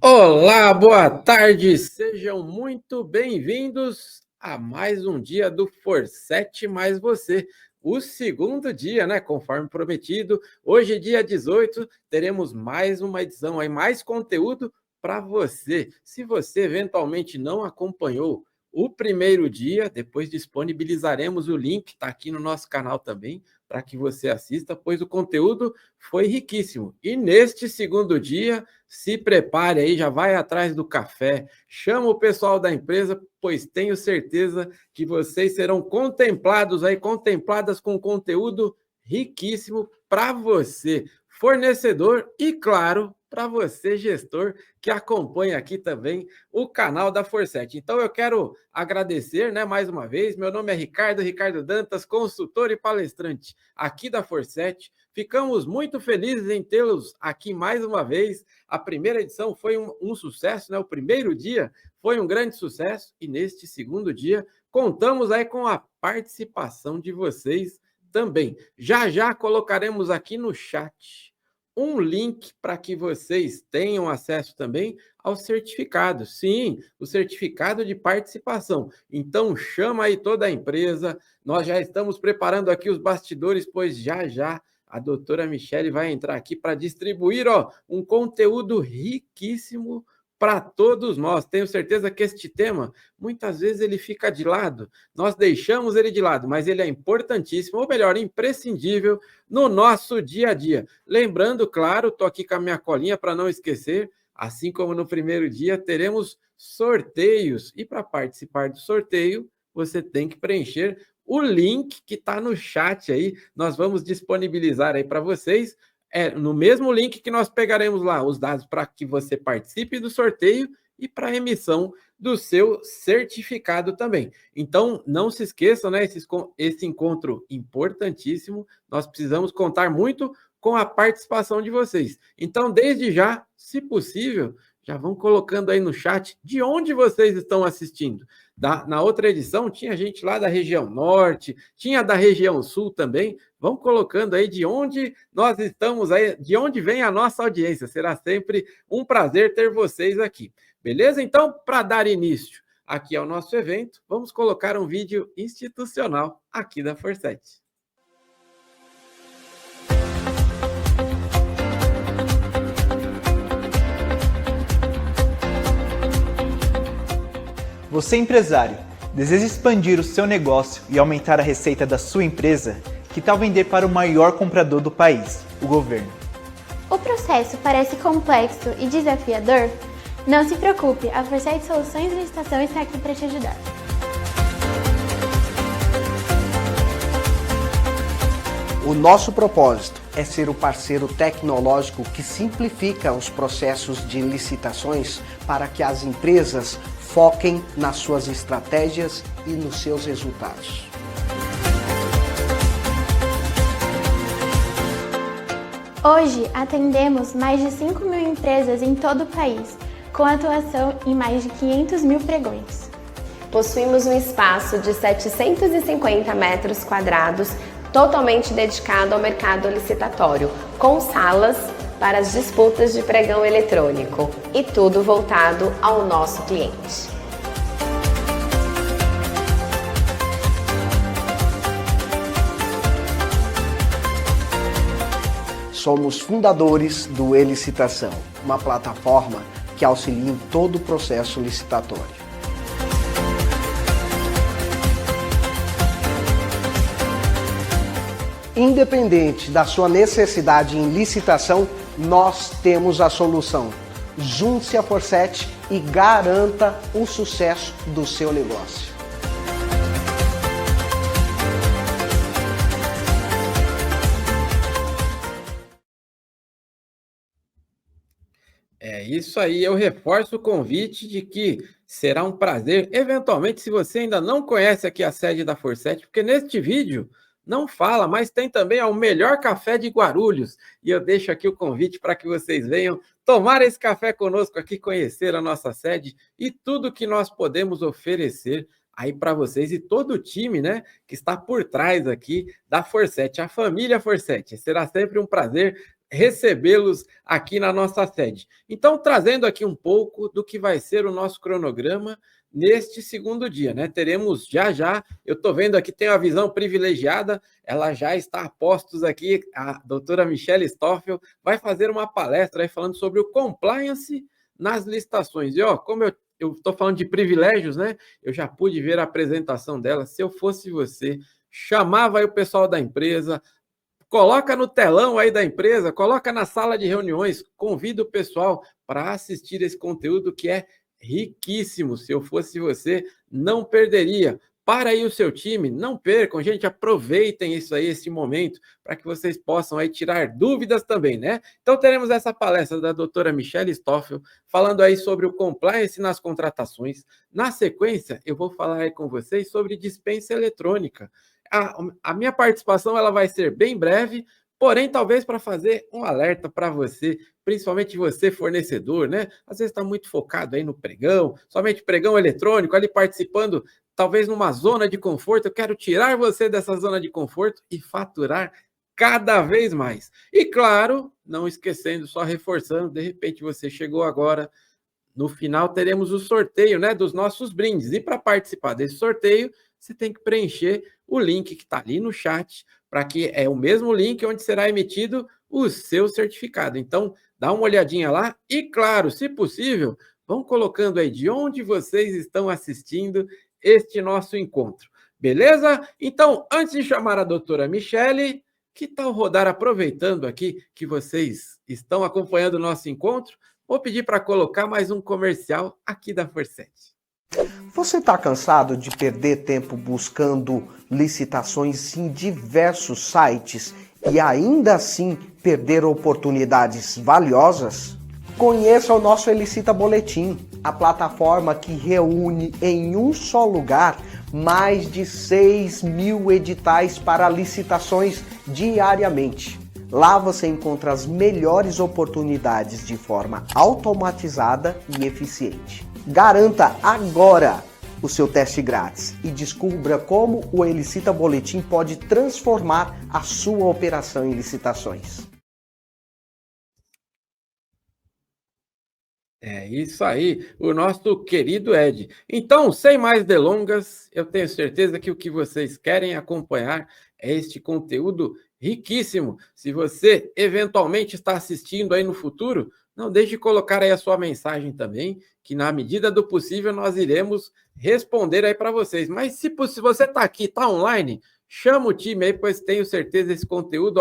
Olá, boa tarde, sejam muito bem-vindos a mais um dia do Forset mais você. O segundo dia, né? Conforme prometido, hoje, dia 18, teremos mais uma edição aí, mais conteúdo para você. Se você eventualmente não acompanhou o primeiro dia, depois disponibilizaremos o link, está aqui no nosso canal também, para que você assista, pois o conteúdo foi riquíssimo. E neste segundo dia, se prepare aí, já vai atrás do café, chama o pessoal da empresa, pois tenho certeza que vocês serão contemplados aí, contempladas com conteúdo riquíssimo para você, fornecedor e, claro, para você, gestor, que acompanha aqui também o canal da Forset. Então, eu quero agradecer, né, mais uma vez. Meu nome é Ricardo Dantas, consultor e palestrante aqui da Forset. Ficamos muito felizes em tê-los aqui mais uma vez. A primeira edição foi um sucesso, né? O primeiro dia foi um grande sucesso e neste segundo dia contamos aí com a participação de vocês também. Já já colocaremos aqui no chat um link para que vocês tenham acesso também ao certificado. Sim, o certificado de participação. Então chama aí toda a empresa. Nós já estamos preparando aqui os bastidores, pois já a doutora Michele vai entrar aqui para distribuir um conteúdo riquíssimo para todos nós. Tenho certeza que este tema, muitas vezes, ele fica de lado. Nós deixamos ele de lado, mas ele é importantíssimo, ou melhor, imprescindível no nosso dia a dia. Lembrando, claro, estou aqui com a minha colinha para não esquecer, assim como no primeiro dia, teremos sorteios. E para participar do sorteio, você tem que preencher o link que está no chat aí. Nós vamos disponibilizar aí para vocês. No mesmo link que nós pegaremos lá os dados para que você participe do sorteio e para a emissão do seu certificado também. Então, não se esqueçam, né? Esse encontro importantíssimo, nós precisamos contar muito com a participação de vocês. Então, desde já, se possível, já vão colocando aí no chat de onde vocês estão assistindo. Na outra edição, tinha gente lá da região norte, tinha da região sul também. Vão colocando aí de onde nós estamos aí, de onde vem a nossa audiência. Será sempre um prazer ter vocês aqui. Beleza? Então, para dar início aqui ao nosso evento, vamos colocar um vídeo institucional aqui da Forset. Você, empresário, deseja expandir o seu negócio e aumentar a receita da sua empresa? Que tal vender para o maior comprador do país, o governo? O processo parece complexo e desafiador? Não se preocupe, a Forset Soluções de Licitação está aqui para te ajudar. O nosso propósito é ser o parceiro tecnológico que simplifica os processos de licitações para que as empresas foquem nas suas estratégias e nos seus resultados. Hoje, atendemos mais de 5 mil empresas em todo o país, com atuação em mais de 500 mil pregões. Possuímos um espaço de 750 metros quadrados, totalmente dedicado ao mercado licitatório, com salas para as disputas de pregão eletrônico e tudo voltado ao nosso cliente. Somos fundadores do E-Licitação, uma plataforma que auxilia em todo o processo licitatório. Independente da sua necessidade em licitação, nós temos a solução. Junte-se à Forset e garanta o sucesso do seu negócio. É isso aí, eu reforço o convite de que será um prazer, eventualmente, se você ainda não conhece aqui a sede da Forset, porque neste vídeo não fala, mas tem também o melhor café de Guarulhos, e eu deixo aqui o convite para que vocês venham tomar esse café conosco aqui, conhecer a nossa sede e tudo que nós podemos oferecer aí para vocês e todo o time, né, que está por trás aqui da Forset, a família Forset. Será sempre um prazer recebê-los aqui na nossa sede. Então, trazendo aqui um pouco do que vai ser o nosso cronograma neste segundo dia, né? Teremos já, eu estou vendo aqui, tem uma visão privilegiada, ela já está a postos aqui, a doutora Michele Stoffel vai fazer uma palestra aí falando sobre o compliance nas licitações. E, ó, como eu estou falando de privilégios, né? Eu já pude ver a apresentação dela. Se eu fosse você, chamava aí o pessoal da empresa, coloca no telão aí da empresa, coloca na sala de reuniões, convida o pessoal para assistir esse conteúdo que é riquíssimo. Se eu fosse você, não perderia. Para aí o seu time, não percam, gente, aproveitem isso aí, esse momento, para que vocês possam aí tirar dúvidas também, né? Então teremos essa palestra da doutora Michele Stoffel, falando aí sobre o compliance nas contratações. Na sequência, eu vou falar aí com vocês sobre dispensa eletrônica. A minha participação ela vai ser bem breve, porém, talvez para fazer um alerta para você, principalmente você, fornecedor, né? Às vezes está muito focado aí no pregão, somente pregão eletrônico, ali participando, talvez numa zona de conforto. Eu quero tirar você dessa zona de conforto e faturar cada vez mais. E claro, não esquecendo, só reforçando, de repente você chegou agora, no final teremos o sorteio, né, dos nossos brindes. E para participar desse sorteio, você tem que preencher o link que está ali no chat, para que é o mesmo link onde será emitido o seu certificado. Então, dá uma olhadinha lá e, claro, se possível, vão colocando aí de onde vocês estão assistindo este nosso encontro. Beleza? Então, antes de chamar a doutora Michele, que tal rodar, aproveitando aqui que vocês estão acompanhando o nosso encontro, vou pedir para colocar mais um comercial aqui da Forset. Você está cansado de perder tempo buscando licitações em diversos sites e ainda assim perder oportunidades valiosas? Conheça o nosso Elicita Boletim, a plataforma que reúne em um só lugar mais de 6.000 editais para licitações diariamente. Lá você encontra as melhores oportunidades de forma automatizada e eficiente. Garanta agora o seu teste grátis e descubra como o Elicita Boletim pode transformar a sua operação em licitações. É isso aí, o nosso querido Ed. Então, sem mais delongas, eu tenho certeza que o que vocês querem acompanhar é este conteúdo riquíssimo. Se você eventualmente está assistindo aí no futuro, não deixe de colocar aí a sua mensagem também, que na medida do possível nós iremos responder aí para vocês. Mas se você está aqui, está online, chama o time aí, pois tenho certeza esse conteúdo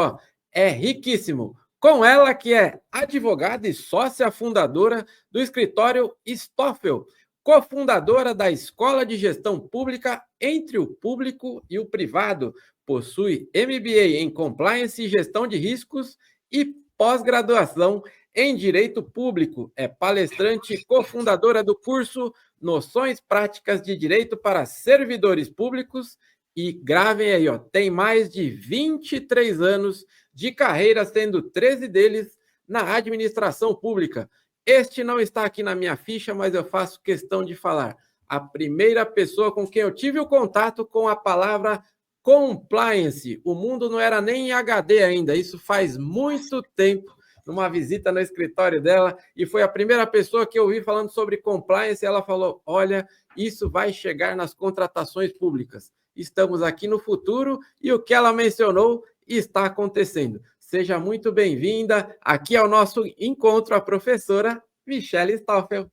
é riquíssimo. Com ela, que é advogada e sócia fundadora do escritório Stoffel, cofundadora da Escola de Gestão Pública entre o Público e o Privado, possui MBA em Compliance e Gestão de Riscos e pós-graduação em Direito Público. É palestrante e cofundadora do curso Noções Práticas de Direito para Servidores Públicos e gravem aí, tem mais de 23 anos de carreira, sendo 13 deles na administração pública. Este não está aqui na minha ficha, mas eu faço questão de falar. A primeira pessoa com quem eu tive o contato com a palavra compliance. O mundo não era nem em HD ainda, isso faz muito tempo, numa visita no escritório dela, e foi a primeira pessoa que eu ouvi falando sobre compliance, e ela falou, olha, isso vai chegar nas contratações públicas. Estamos aqui no futuro, e o que ela mencionou está acontecendo. Seja muito bem-vinda aqui ao nosso encontro, a professora Michele Stoffel.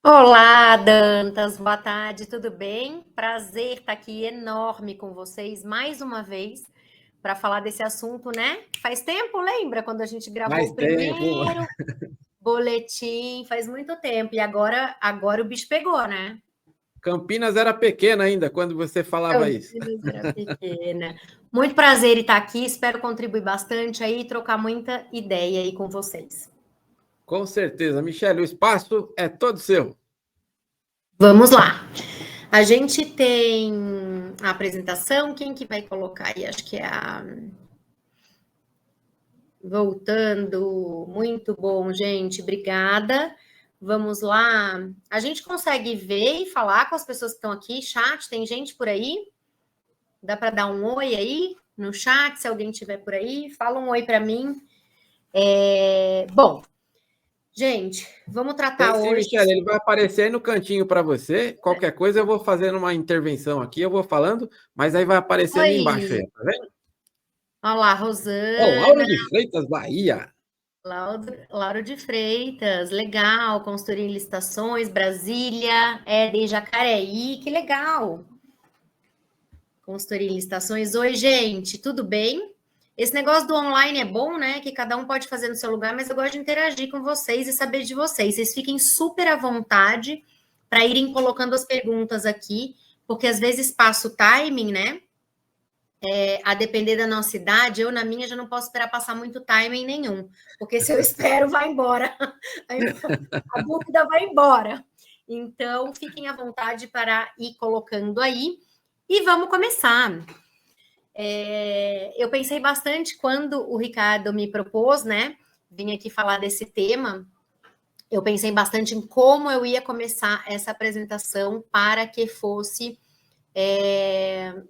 Olá, Dantas, boa tarde, tudo bem? Prazer estar aqui enorme com vocês mais uma vez para falar desse assunto, né? Faz tempo, lembra quando a gente gravou o primeiro boletim? Faz muito tempo, e agora o bicho pegou, né? Campinas era pequena ainda quando você falava isso. Campinas era pequena. Muito prazer em estar aqui, espero contribuir bastante aí e trocar muita ideia aí com vocês. Com certeza. Michele, o espaço é todo seu. Vamos lá. A gente tem a apresentação, quem que vai colocar aí? Acho que é a... Voltando, muito bom, gente, obrigada. Vamos lá. A gente consegue ver e falar com as pessoas que estão aqui? Chat, tem gente por aí? Dá para dar um oi aí no chat, se alguém estiver por aí? Fala um oi para mim. Bom, gente, vamos tratar Sim, hoje. Michele, ele vai aparecer aí no cantinho para você. Qualquer coisa eu vou fazendo uma intervenção aqui, eu vou falando, mas aí vai aparecer ali embaixo aí, Oi, tá vendo? olha lá, Ó, Lauro Rosana, de Freitas, Bahia. Lauro de Freitas, legal, consultoria em licitações, Brasília, de Jacareí, que legal. Consultoria em licitações. Oi, gente, tudo bem? Esse negócio do online é bom, né? Que cada um pode fazer no seu lugar, mas eu gosto de interagir com vocês e saber de vocês. Vocês fiquem super à vontade para irem colocando as perguntas aqui, porque às vezes passa o timing, né? A depender da nossa idade, eu na minha já não posso esperar passar muito timing nenhum, porque se eu espero, vai embora. A dúvida vai embora. Então, fiquem à vontade para ir colocando aí. E vamos começar. Eu pensei bastante quando o Ricardo me propôs, né? Vim aqui falar desse tema. Eu pensei bastante em como eu ia começar essa apresentação para que fosse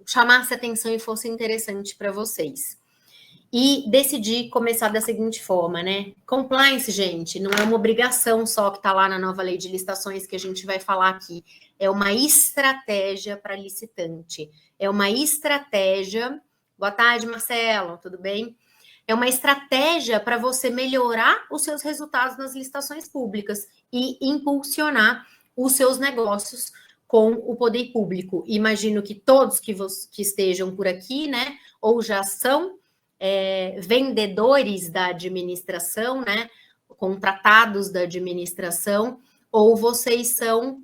chamasse atenção e fosse interessante para vocês. E decidi começar da seguinte forma, né? Compliance, gente, não é uma obrigação só que está lá na nova lei de licitações que a gente vai falar aqui. É uma estratégia para licitante. É uma estratégia. Boa tarde, Marcelo, tudo bem? É uma estratégia para você melhorar os seus resultados nas licitações públicas e impulsionar os seus negócios com o poder público. Imagino que todos que estejam por aqui, né, ou já são vendedores da administração, né, contratados da administração, ou vocês são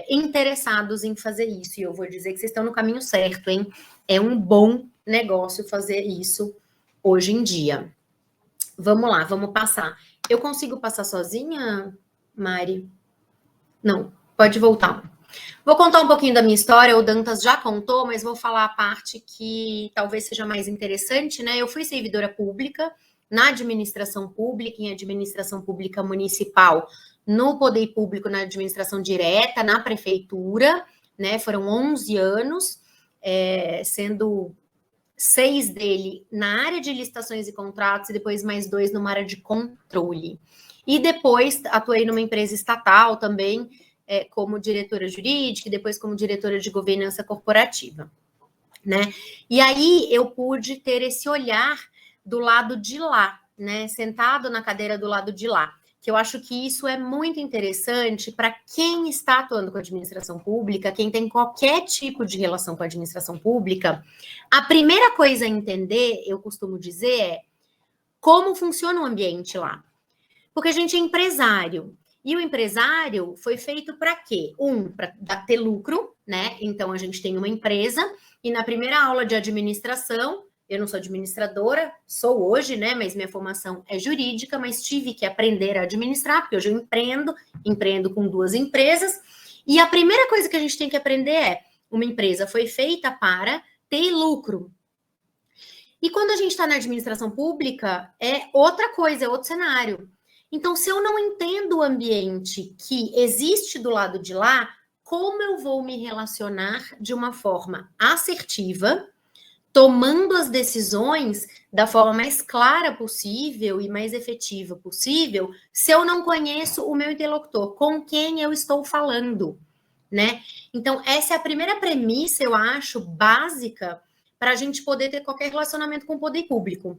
interessados em fazer isso. E eu vou dizer que vocês estão no caminho certo, hein? É um bom negócio fazer isso hoje em dia. Vamos lá, vamos passar. Eu consigo passar sozinha, Mari? Não, pode voltar. Vou contar um pouquinho da minha história, o Dantas já contou, mas vou falar a parte que talvez seja mais interessante, né? Eu fui servidora pública na administração pública, em administração pública municipal, no poder público, na administração direta, na prefeitura, né? Foram 11 anos, sendo 6 dele na área de licitações e contratos e depois mais 2 numa área de controle. E depois atuei numa empresa estatal também, como diretora jurídica e depois como diretora de governança corporativa, né? E aí eu pude ter esse olhar do lado de lá, né? Sentado na cadeira do lado de lá, que eu acho que isso é muito interessante para quem está atuando com a administração pública, quem tem qualquer tipo de relação com a administração pública. A primeira coisa a entender, eu costumo dizer, é como funciona o ambiente lá. Porque a gente é empresário. E o empresário foi feito para quê? Para ter lucro, né? Então, a gente tem uma empresa e na primeira aula de administração, eu não sou administradora, sou hoje, né? Mas minha formação é jurídica, mas tive que aprender a administrar, porque hoje eu empreendo com 2 empresas. E a primeira coisa que a gente tem que aprender é, uma empresa foi feita para ter lucro. E quando a gente está na administração pública, é outra coisa, é outro cenário. Então, se eu não entendo o ambiente que existe do lado de lá, como eu vou me relacionar de uma forma assertiva, tomando as decisões da forma mais clara possível e mais efetiva possível, se eu não conheço o meu interlocutor, com quem eu estou falando, né? Então, essa é a primeira premissa, eu acho, básica para a gente poder ter qualquer relacionamento com o poder público.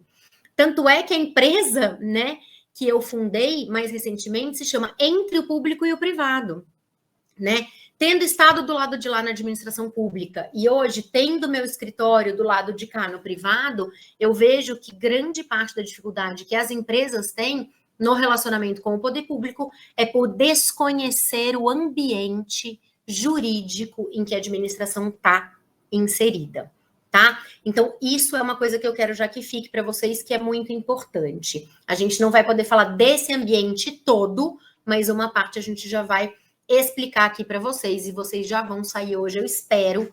Tanto é que a empresa, né, que eu fundei mais recentemente se chama Entre o Público e o Privado, né? Tendo estado do lado de lá na administração pública e hoje tendo meu escritório do lado de cá no privado, eu vejo que grande parte da dificuldade que as empresas têm no relacionamento com o poder público é por desconhecer o ambiente jurídico em que a administração está inserida. Tá? Então, isso é uma coisa que eu quero já que fique para vocês, que é muito importante. A gente não vai poder falar desse ambiente todo, mas uma parte a gente já vai explicar aqui para vocês, e vocês já vão sair hoje, eu espero,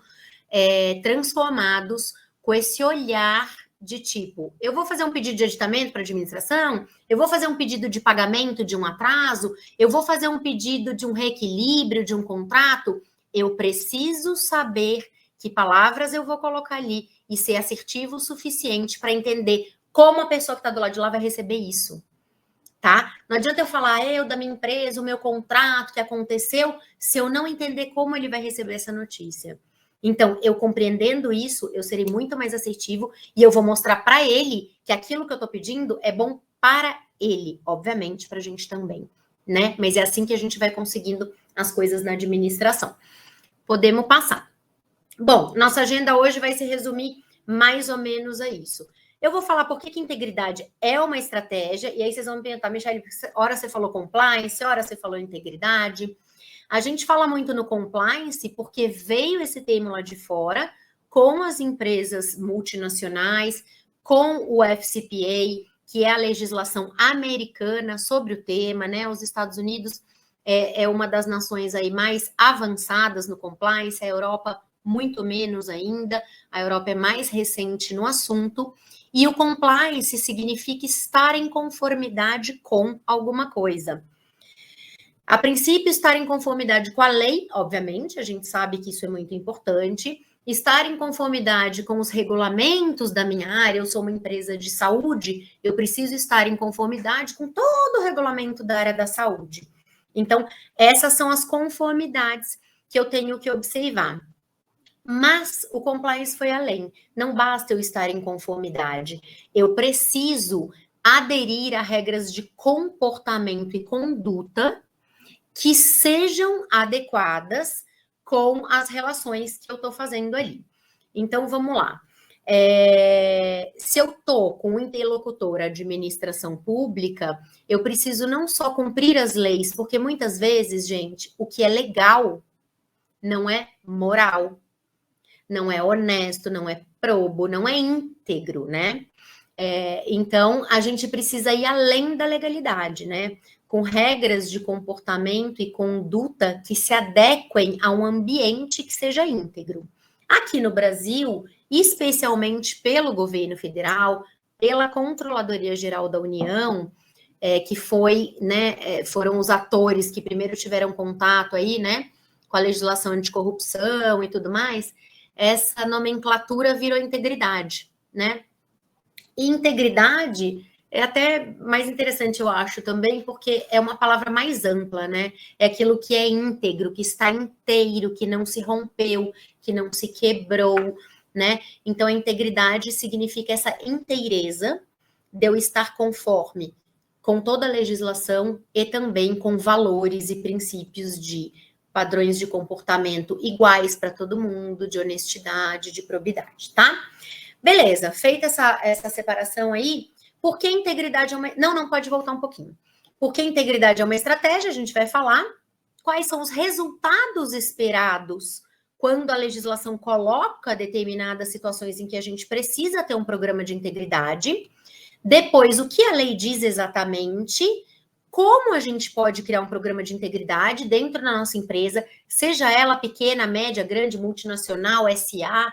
transformados com esse olhar de tipo, eu vou fazer um pedido de aditamento para a administração, eu vou fazer um pedido de pagamento de um atraso, eu vou fazer um pedido de um reequilíbrio, de um contrato, eu preciso saber que palavras eu vou colocar ali e ser assertivo o suficiente para entender como a pessoa que está do lado de lá vai receber isso, tá? Não adianta eu falar, eu da minha empresa, o meu contrato que aconteceu, se eu não entender como ele vai receber essa notícia. Então, eu compreendendo isso, eu serei muito mais assertivo e eu vou mostrar para ele que aquilo que eu estou pedindo é bom para ele, obviamente, para a gente também, né? Mas é assim que a gente vai conseguindo as coisas na administração. Podemos passar. Bom, nossa agenda hoje vai se resumir mais ou menos a isso. Eu vou falar por que integridade é uma estratégia, e aí vocês vão me perguntar, Michele, hora você falou compliance, hora você falou integridade. A gente fala muito no compliance porque veio esse termo lá de fora, com as empresas multinacionais, com o FCPA, que é a legislação americana sobre o tema, né? Os Estados Unidos é uma das nações aí mais avançadas no compliance, a Europa muito menos ainda, a Europa é mais recente no assunto, e o compliance significa estar em conformidade com alguma coisa. A princípio, estar em conformidade com a lei, obviamente, a gente sabe que isso é muito importante. Estar em conformidade com os regulamentos da minha área, eu sou uma empresa de saúde, eu preciso estar em conformidade com todo o regulamento da área da saúde. Então, essas são as conformidades que eu tenho que observar. Mas o compliance foi além. Não basta eu estar em conformidade. Eu preciso aderir a regras de comportamento e conduta que sejam adequadas com as relações que eu estou fazendo ali. Então, vamos lá. Se eu estou com um interlocutor administração pública, eu preciso não só cumprir as leis, porque muitas vezes, gente, o que é legal não é moral, não é honesto, não é probo, não é íntegro, né? Então, a gente precisa ir além da legalidade, né? Com regras de comportamento e conduta que se adequem a um ambiente que seja íntegro. Aqui no Brasil, especialmente pelo governo federal, pela Controladoria Geral da União, que foi, né, foram os atores que primeiro tiveram contato aí, né, com a legislação anticorrupção e tudo mais, essa nomenclatura virou integridade, né? E integridade é até mais interessante, eu acho, também, porque é uma palavra mais ampla, né? É aquilo que é íntegro, que está inteiro, que não se rompeu, que não se quebrou, né? Então, a integridade significa essa inteireza de eu estar conforme com toda a legislação e também com valores e princípios de padrões de comportamento iguais para todo mundo, de honestidade, de probidade, tá? Beleza, feita essa separação aí, por que integridade é uma... Não, pode voltar um pouquinho. Por que integridade é uma estratégia, a gente vai falar. Quais são os resultados esperados quando a legislação coloca determinadas situações em que a gente precisa ter um programa de integridade. Depois, o que a lei diz exatamente, como a gente pode criar um programa de integridade dentro da nossa empresa, seja ela pequena, média, grande, multinacional, SA,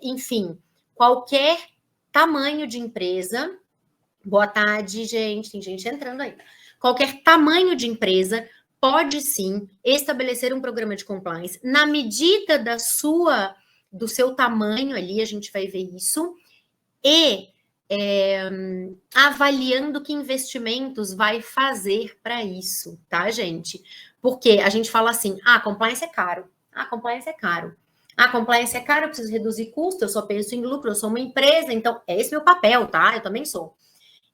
enfim, qualquer tamanho de empresa. Boa tarde, gente. Tem gente entrando aí. Qualquer tamanho de empresa pode sim estabelecer um programa de compliance na medida do seu tamanho ali, a gente vai ver isso, e avaliando que investimentos vai fazer para isso, tá, gente? Porque a gente fala assim, compliance é caro. Compliance é caro. Compliance é caro, eu preciso reduzir custo, eu só penso em lucro, eu sou uma empresa, então é esse meu papel, tá? Eu também sou.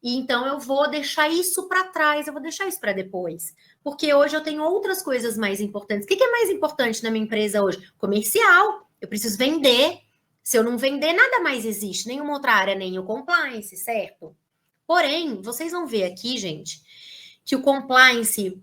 E então eu vou deixar isso para trás, eu vou deixar isso para depois. Porque hoje eu tenho outras coisas mais importantes. O que é mais importante na minha empresa hoje? Comercial. Eu preciso vender. Se eu não vender, nada mais existe, nenhuma outra área, nem o compliance, certo? Porém, vocês vão ver aqui, gente, que o compliance,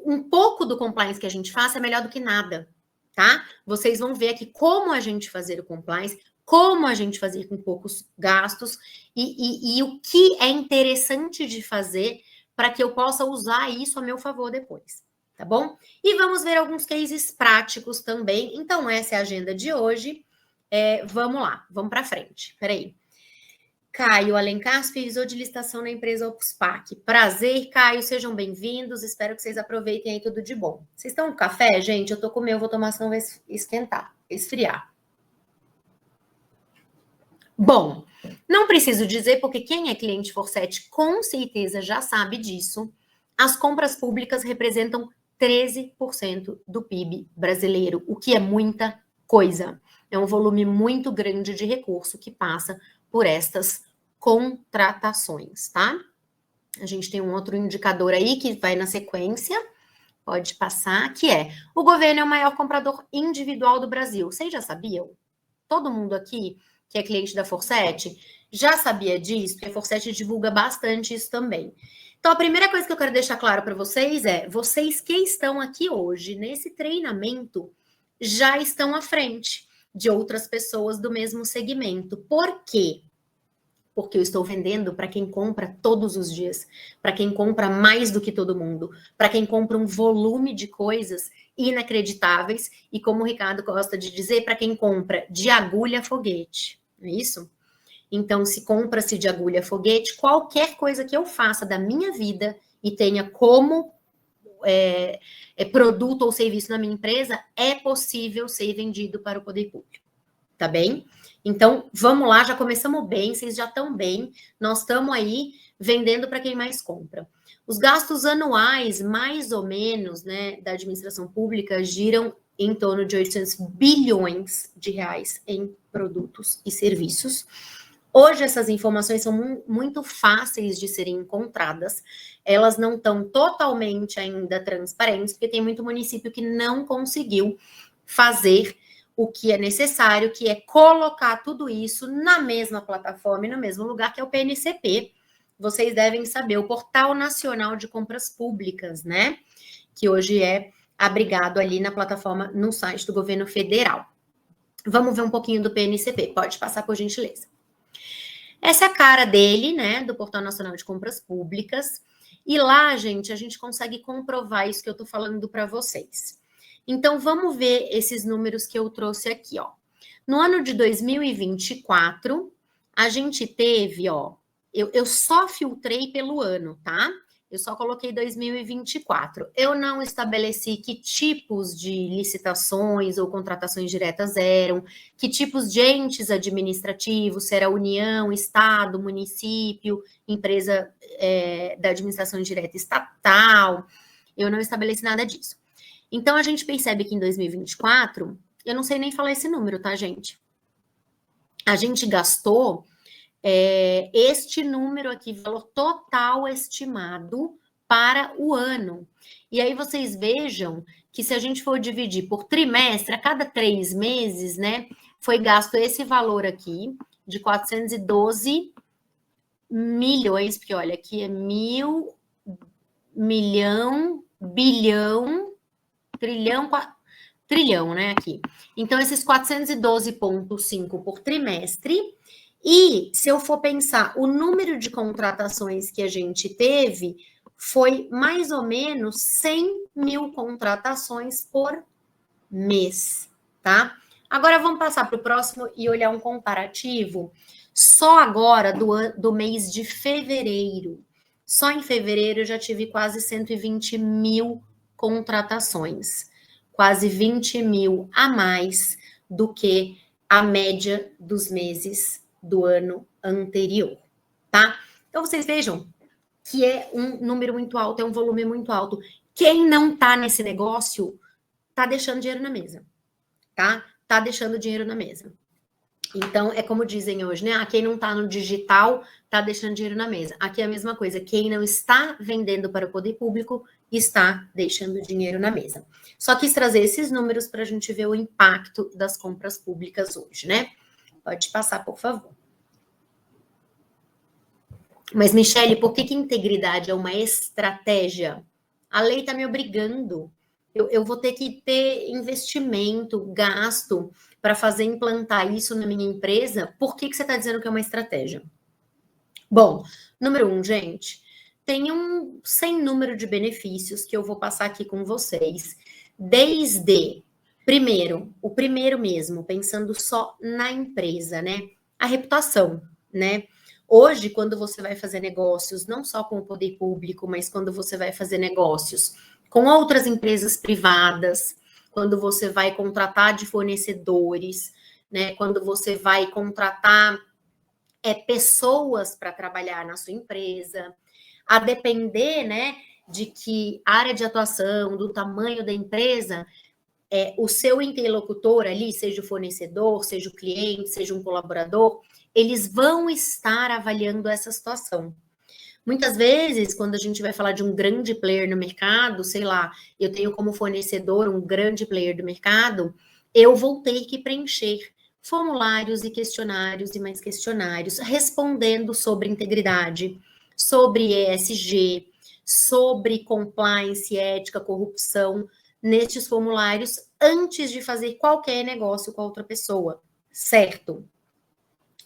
um pouco do compliance que a gente faz é melhor do que nada, tá? Vocês vão ver aqui como a gente fazer o compliance, como a gente fazer com poucos gastos e o que é interessante de fazer para que eu possa usar isso a meu favor depois, tá bom? E vamos ver alguns cases práticos também. Então, essa é a agenda de hoje. Vamos lá, vamos para frente. Peraí. Caio Alencar, supervisor de licitação na empresa OPSPAC. Prazer, Caio, sejam bem-vindos. Espero que vocês aproveitem aí tudo de bom. Vocês estão com café, gente? Eu tô com o meu, vou tomar, senão vai esquentar, esfriar. Bom, Não preciso dizer, porque quem é cliente Forset com certeza já sabe disso. As compras públicas representam 13% do PIB brasileiro, o que é muita coisa. É um volume muito grande de recurso que passa por estas contratações, tá? A gente tem um outro indicador aí que vai na sequência, pode passar, que é: o governo é o maior comprador individual do Brasil. Vocês já sabiam? Todo mundo aqui que é cliente da Forset já sabia disso, porque a Forset divulga bastante isso também. Então, a primeira coisa que eu quero deixar claro para vocês é: vocês que estão aqui hoje nesse treinamento já estão à frente de outras pessoas do mesmo segmento. Por quê? Porque eu estou vendendo para quem compra todos os dias, para quem compra mais do que todo mundo, para quem compra um volume de coisas inacreditáveis e, como o Ricardo gosta de dizer, para quem compra de agulha a foguete, não é isso? Então, se compra-se de agulha a foguete, qualquer coisa que eu faça da minha vida e tenha como produto ou serviço na minha empresa, é possível ser vendido para o poder público, tá bem? Então, vamos lá, já começamos bem, vocês já estão bem, nós estamos aí vendendo para quem mais compra. Os gastos anuais, mais ou menos, né, da administração pública giram em torno de 800 bilhões de reais em produtos e serviços. Hoje, essas informações são muito fáceis de serem encontradas, elas não estão totalmente ainda transparentes, porque tem muito município que não conseguiu fazer o que é necessário, que é colocar tudo isso na mesma plataforma e no mesmo lugar, que é o PNCP. Vocês devem saber, o Portal Nacional de Compras Públicas, né? Que hoje é abrigado ali na plataforma, no site do governo federal. Vamos ver um pouquinho do PNCP, pode passar por gentileza. Essa é a cara dele, né, do Portal Nacional de Compras Públicas. E lá, gente, a gente consegue comprovar isso que eu tô falando para vocês. Então, vamos ver esses números que eu trouxe aqui, ó. No ano de 2024, a gente teve, ó, eu só filtrei pelo ano, tá? Eu só coloquei 2024. Eu não estabeleci que tipos de licitações ou contratações diretas eram, que tipos de entes administrativos, se era União, Estado, município, empresa da administração direta estatal. Eu não estabeleci nada disso. Então, a gente percebe que em 2024, eu não sei nem falar esse número, tá, gente? A gente gastou este número aqui, valor total estimado para o ano. E aí vocês vejam que se a gente for dividir por trimestre, a cada 3 meses, né, foi gasto esse valor aqui, de 412 milhões, porque olha, aqui é mil, milhão, bilhão, trilhão, né, aqui. Então, esses 412,5 por trimestre. E, se eu for pensar, o número de contratações que a gente teve foi mais ou menos 100 mil contratações por mês, tá? Agora, vamos passar para o próximo e olhar um comparativo. Só agora, do mês de fevereiro. Só em fevereiro, eu já tive quase 120 mil contratações, quase 20 mil a mais do que a média dos meses do ano anterior, tá? Então, vocês vejam que é um número muito alto, é um volume muito alto. Quem não tá nesse negócio, tá deixando dinheiro na mesa, tá? Tá deixando dinheiro na mesa. Então, é como dizem hoje, né? Quem não tá no digital, tá deixando dinheiro na mesa. Aqui é a mesma coisa. Quem não está vendendo para o poder público, está deixando dinheiro na mesa. Só quis trazer esses números para a gente ver o impacto das compras públicas hoje, né? Pode passar, por favor. Mas, Michele, por que integridade é uma estratégia? A lei está me obrigando. Eu vou ter que ter investimento, gasto para fazer implantar isso na minha empresa. Por que você está dizendo que é uma estratégia? Bom, número 1, gente, tem um sem número de benefícios que eu vou passar aqui com vocês. Desde, primeiro, o primeiro mesmo, pensando só na empresa, né? A reputação, né? Hoje, quando você vai fazer negócios, não só com o poder público, mas quando você vai fazer negócios com outras empresas privadas, quando você vai contratar de fornecedores, né? Quando você vai contratar pessoas para trabalhar na sua empresa, a depender, né, de que área de atuação, do tamanho da empresa, o seu interlocutor ali, seja o fornecedor, seja o cliente, seja um colaborador, eles vão estar avaliando essa situação. Muitas vezes, quando a gente vai falar de um grande player no mercado, sei lá, eu tenho como fornecedor um grande player do mercado, eu vou ter que preencher formulários e questionários e mais questionários, respondendo sobre integridade, sobre ESG, sobre compliance, ética, corrupção, nestes formulários, antes de fazer qualquer negócio com a outra pessoa, certo?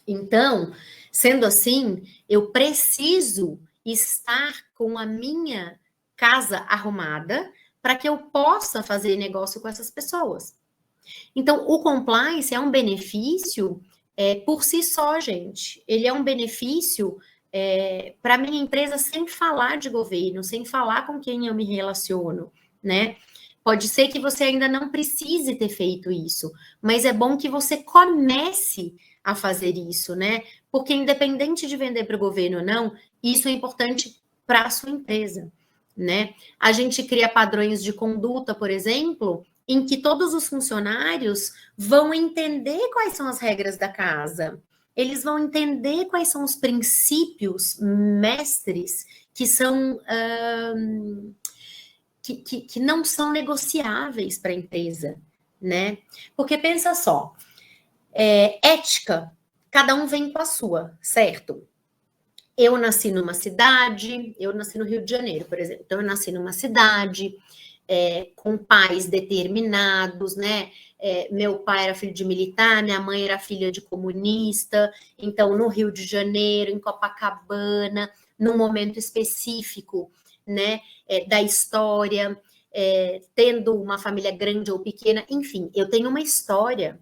Então, sendo assim, eu preciso estar com a minha casa arrumada para que eu possa fazer negócio com essas pessoas. Então, o compliance é um benefício por si só, gente. Ele é um benefício para a minha empresa sem falar de governo, sem falar com quem eu me relaciono, né? Pode ser que você ainda não precise ter feito isso, mas é bom que você comece a fazer isso, né? Porque independente de vender para o governo ou não, isso é importante para a sua empresa, né? A gente cria padrões de conduta, por exemplo, em que todos os funcionários vão entender quais são as regras da casa. Eles vão entender quais são os princípios mestres que são que não são negociáveis para a empresa, né? Porque pensa só, ética, cada um vem com a sua, certo? Eu nasci numa cidade, eu nasci no Rio de Janeiro, por exemplo. Então, eu nasci numa cidade com pais determinados, né? Meu pai era filho de militar, minha mãe era filha de comunista. Então, no Rio de Janeiro, em Copacabana, num momento específico, né, da história, tendo uma família grande ou pequena, enfim, eu tenho uma história.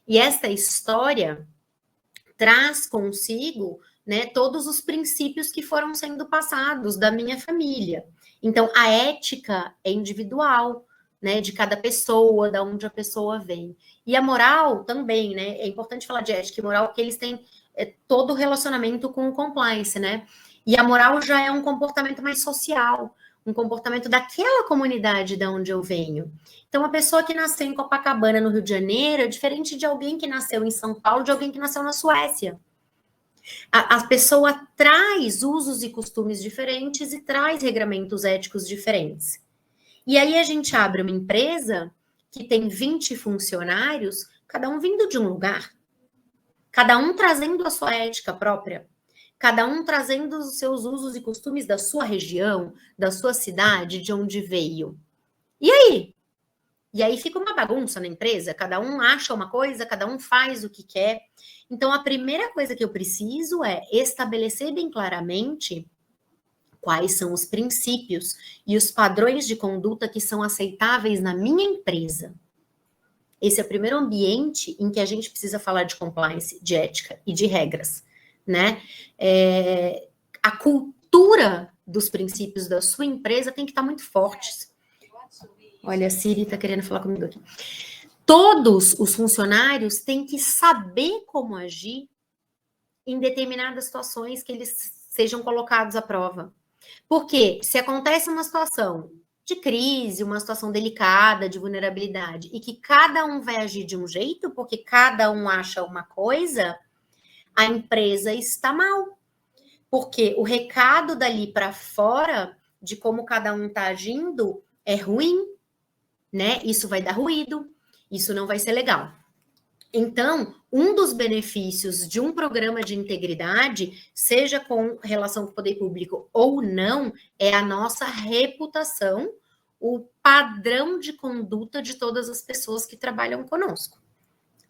E esta história traz consigo, né, todos os princípios que foram sendo passados da minha família. Então, a ética é individual, né, de cada pessoa, da onde a pessoa vem. E a moral também, né, é importante falar de ética e moral, porque eles têm todo o relacionamento com o compliance, né? E a moral já é um comportamento mais social, um comportamento daquela comunidade de onde eu venho. Então, a pessoa que nasceu em Copacabana, no Rio de Janeiro, é diferente de alguém que nasceu em São Paulo, de alguém que nasceu na Suécia. A pessoa traz usos e costumes diferentes e traz regramentos éticos diferentes. E aí a gente abre uma empresa que tem 20 funcionários, cada um vindo de um lugar, cada um trazendo a sua ética própria, cada um trazendo os seus usos e costumes da sua região, da sua cidade, de onde veio. E aí? E aí fica uma bagunça na empresa, cada um acha uma coisa, cada um faz o que quer. Então, a primeira coisa que eu preciso é estabelecer bem claramente quais são os princípios e os padrões de conduta que são aceitáveis na minha empresa. Esse é o primeiro ambiente em que a gente precisa falar de compliance, de ética e de regras, né? A cultura dos princípios da sua empresa tem que estar muito fortes. Olha, a Siri está querendo falar comigo aqui. Todos os funcionários têm que saber como agir em determinadas situações que eles sejam colocados à prova. Porque se acontece uma situação de crise, uma situação delicada, de vulnerabilidade, e que cada um vai agir de um jeito, porque cada um acha uma coisa, a empresa está mal. Porque o recado dali para fora, de como cada um está agindo, é ruim, né? Isso vai dar ruído, isso não vai ser legal. Então, um dos benefícios de um programa de integridade, seja com relação com o poder público ou não, é a nossa reputação, o padrão de conduta de todas as pessoas que trabalham conosco,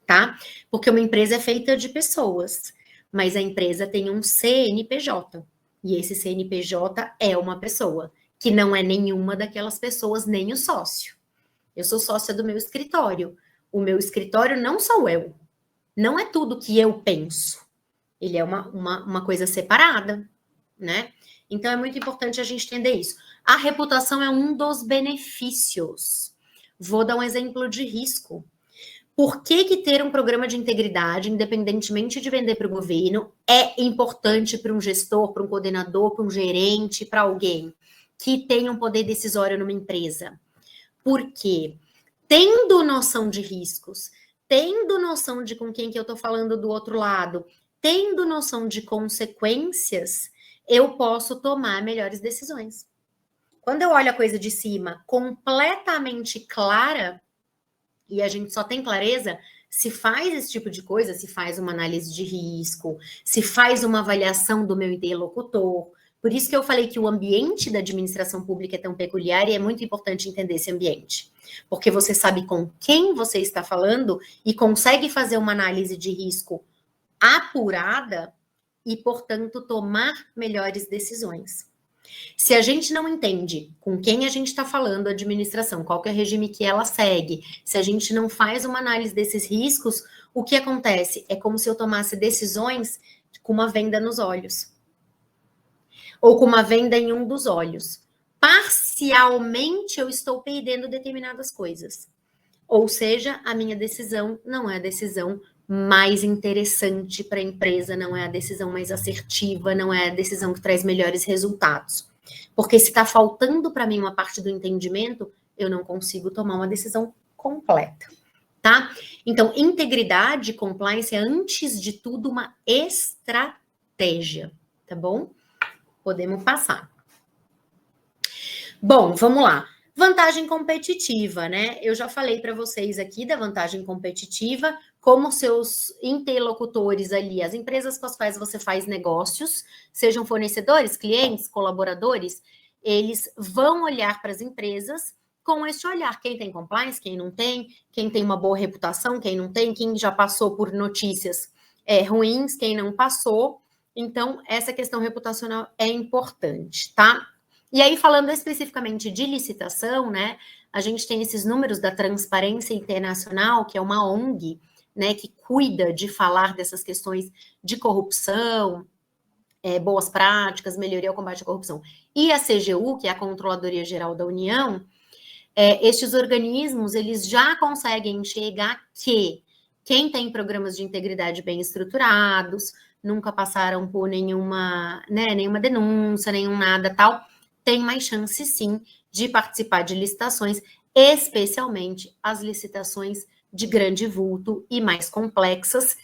tá? Porque uma empresa é feita de pessoas, mas a empresa tem um CNPJ, e esse CNPJ é uma pessoa, que não é nenhuma daquelas pessoas, nem o sócio. Eu sou sócia do meu escritório. O meu escritório não sou eu. Não é tudo que eu penso. Ele é uma coisa separada, né? Então, é muito importante a gente entender isso. A reputação é um dos benefícios. Vou dar um exemplo de risco. Por que ter um programa de integridade, independentemente de vender para o governo, é importante para um gestor, para um coordenador, para um gerente, para alguém que tenha um poder decisório numa empresa? Porque tendo noção de riscos, tendo noção de com quem que eu estou falando do outro lado, tendo noção de consequências, eu posso tomar melhores decisões. Quando eu olho a coisa de cima completamente clara, e a gente só tem clareza se faz esse tipo de coisa, se faz uma análise de risco, se faz uma avaliação do meu interlocutor. Por isso que eu falei que o ambiente da administração pública é tão peculiar e é muito importante entender esse ambiente. Porque você sabe com quem você está falando e consegue fazer uma análise de risco apurada e, portanto, tomar melhores decisões. Se a gente não entende com quem a gente está falando a administração, qual que é o regime que ela segue, se a gente não faz uma análise desses riscos, o que acontece? É como se eu tomasse decisões com uma venda nos olhos. Ou com uma venda em um dos olhos. Parcialmente eu estou perdendo determinadas coisas. Ou seja, a minha decisão não é a decisão mais interessante para a empresa, não é a decisão mais assertiva, não é a decisão que traz melhores resultados. Porque se está faltando para mim uma parte do entendimento, eu não consigo tomar uma decisão completa, tá? Então, integridade, compliance é, antes de tudo, uma estratégia, tá bom? Podemos passar. Bom, vamos lá. Vantagem competitiva, né? Eu já falei para vocês aqui da vantagem competitiva, como seus interlocutores ali, as empresas com as quais você faz negócios, sejam fornecedores, clientes, colaboradores, eles vão olhar para as empresas com esse olhar. Quem tem compliance, quem não tem, quem tem uma boa reputação, quem não tem, quem já passou por notícias ruins, quem não passou. Então, essa questão reputacional é importante, tá? E aí, falando especificamente de licitação, né, a gente tem esses números da Transparência Internacional, que é uma ONG, né, que cuida de falar dessas questões de corrupção, boas práticas, melhoria ao combate à corrupção. E a CGU, que é a Controladoria Geral da União, estes organismos, eles já conseguem enxergar que quem tem programas de integridade bem estruturados, nunca passaram por nenhuma denúncia, nenhum nada tal, tem mais chance, sim, de participar de licitações, especialmente as licitações de grande vulto e mais complexas,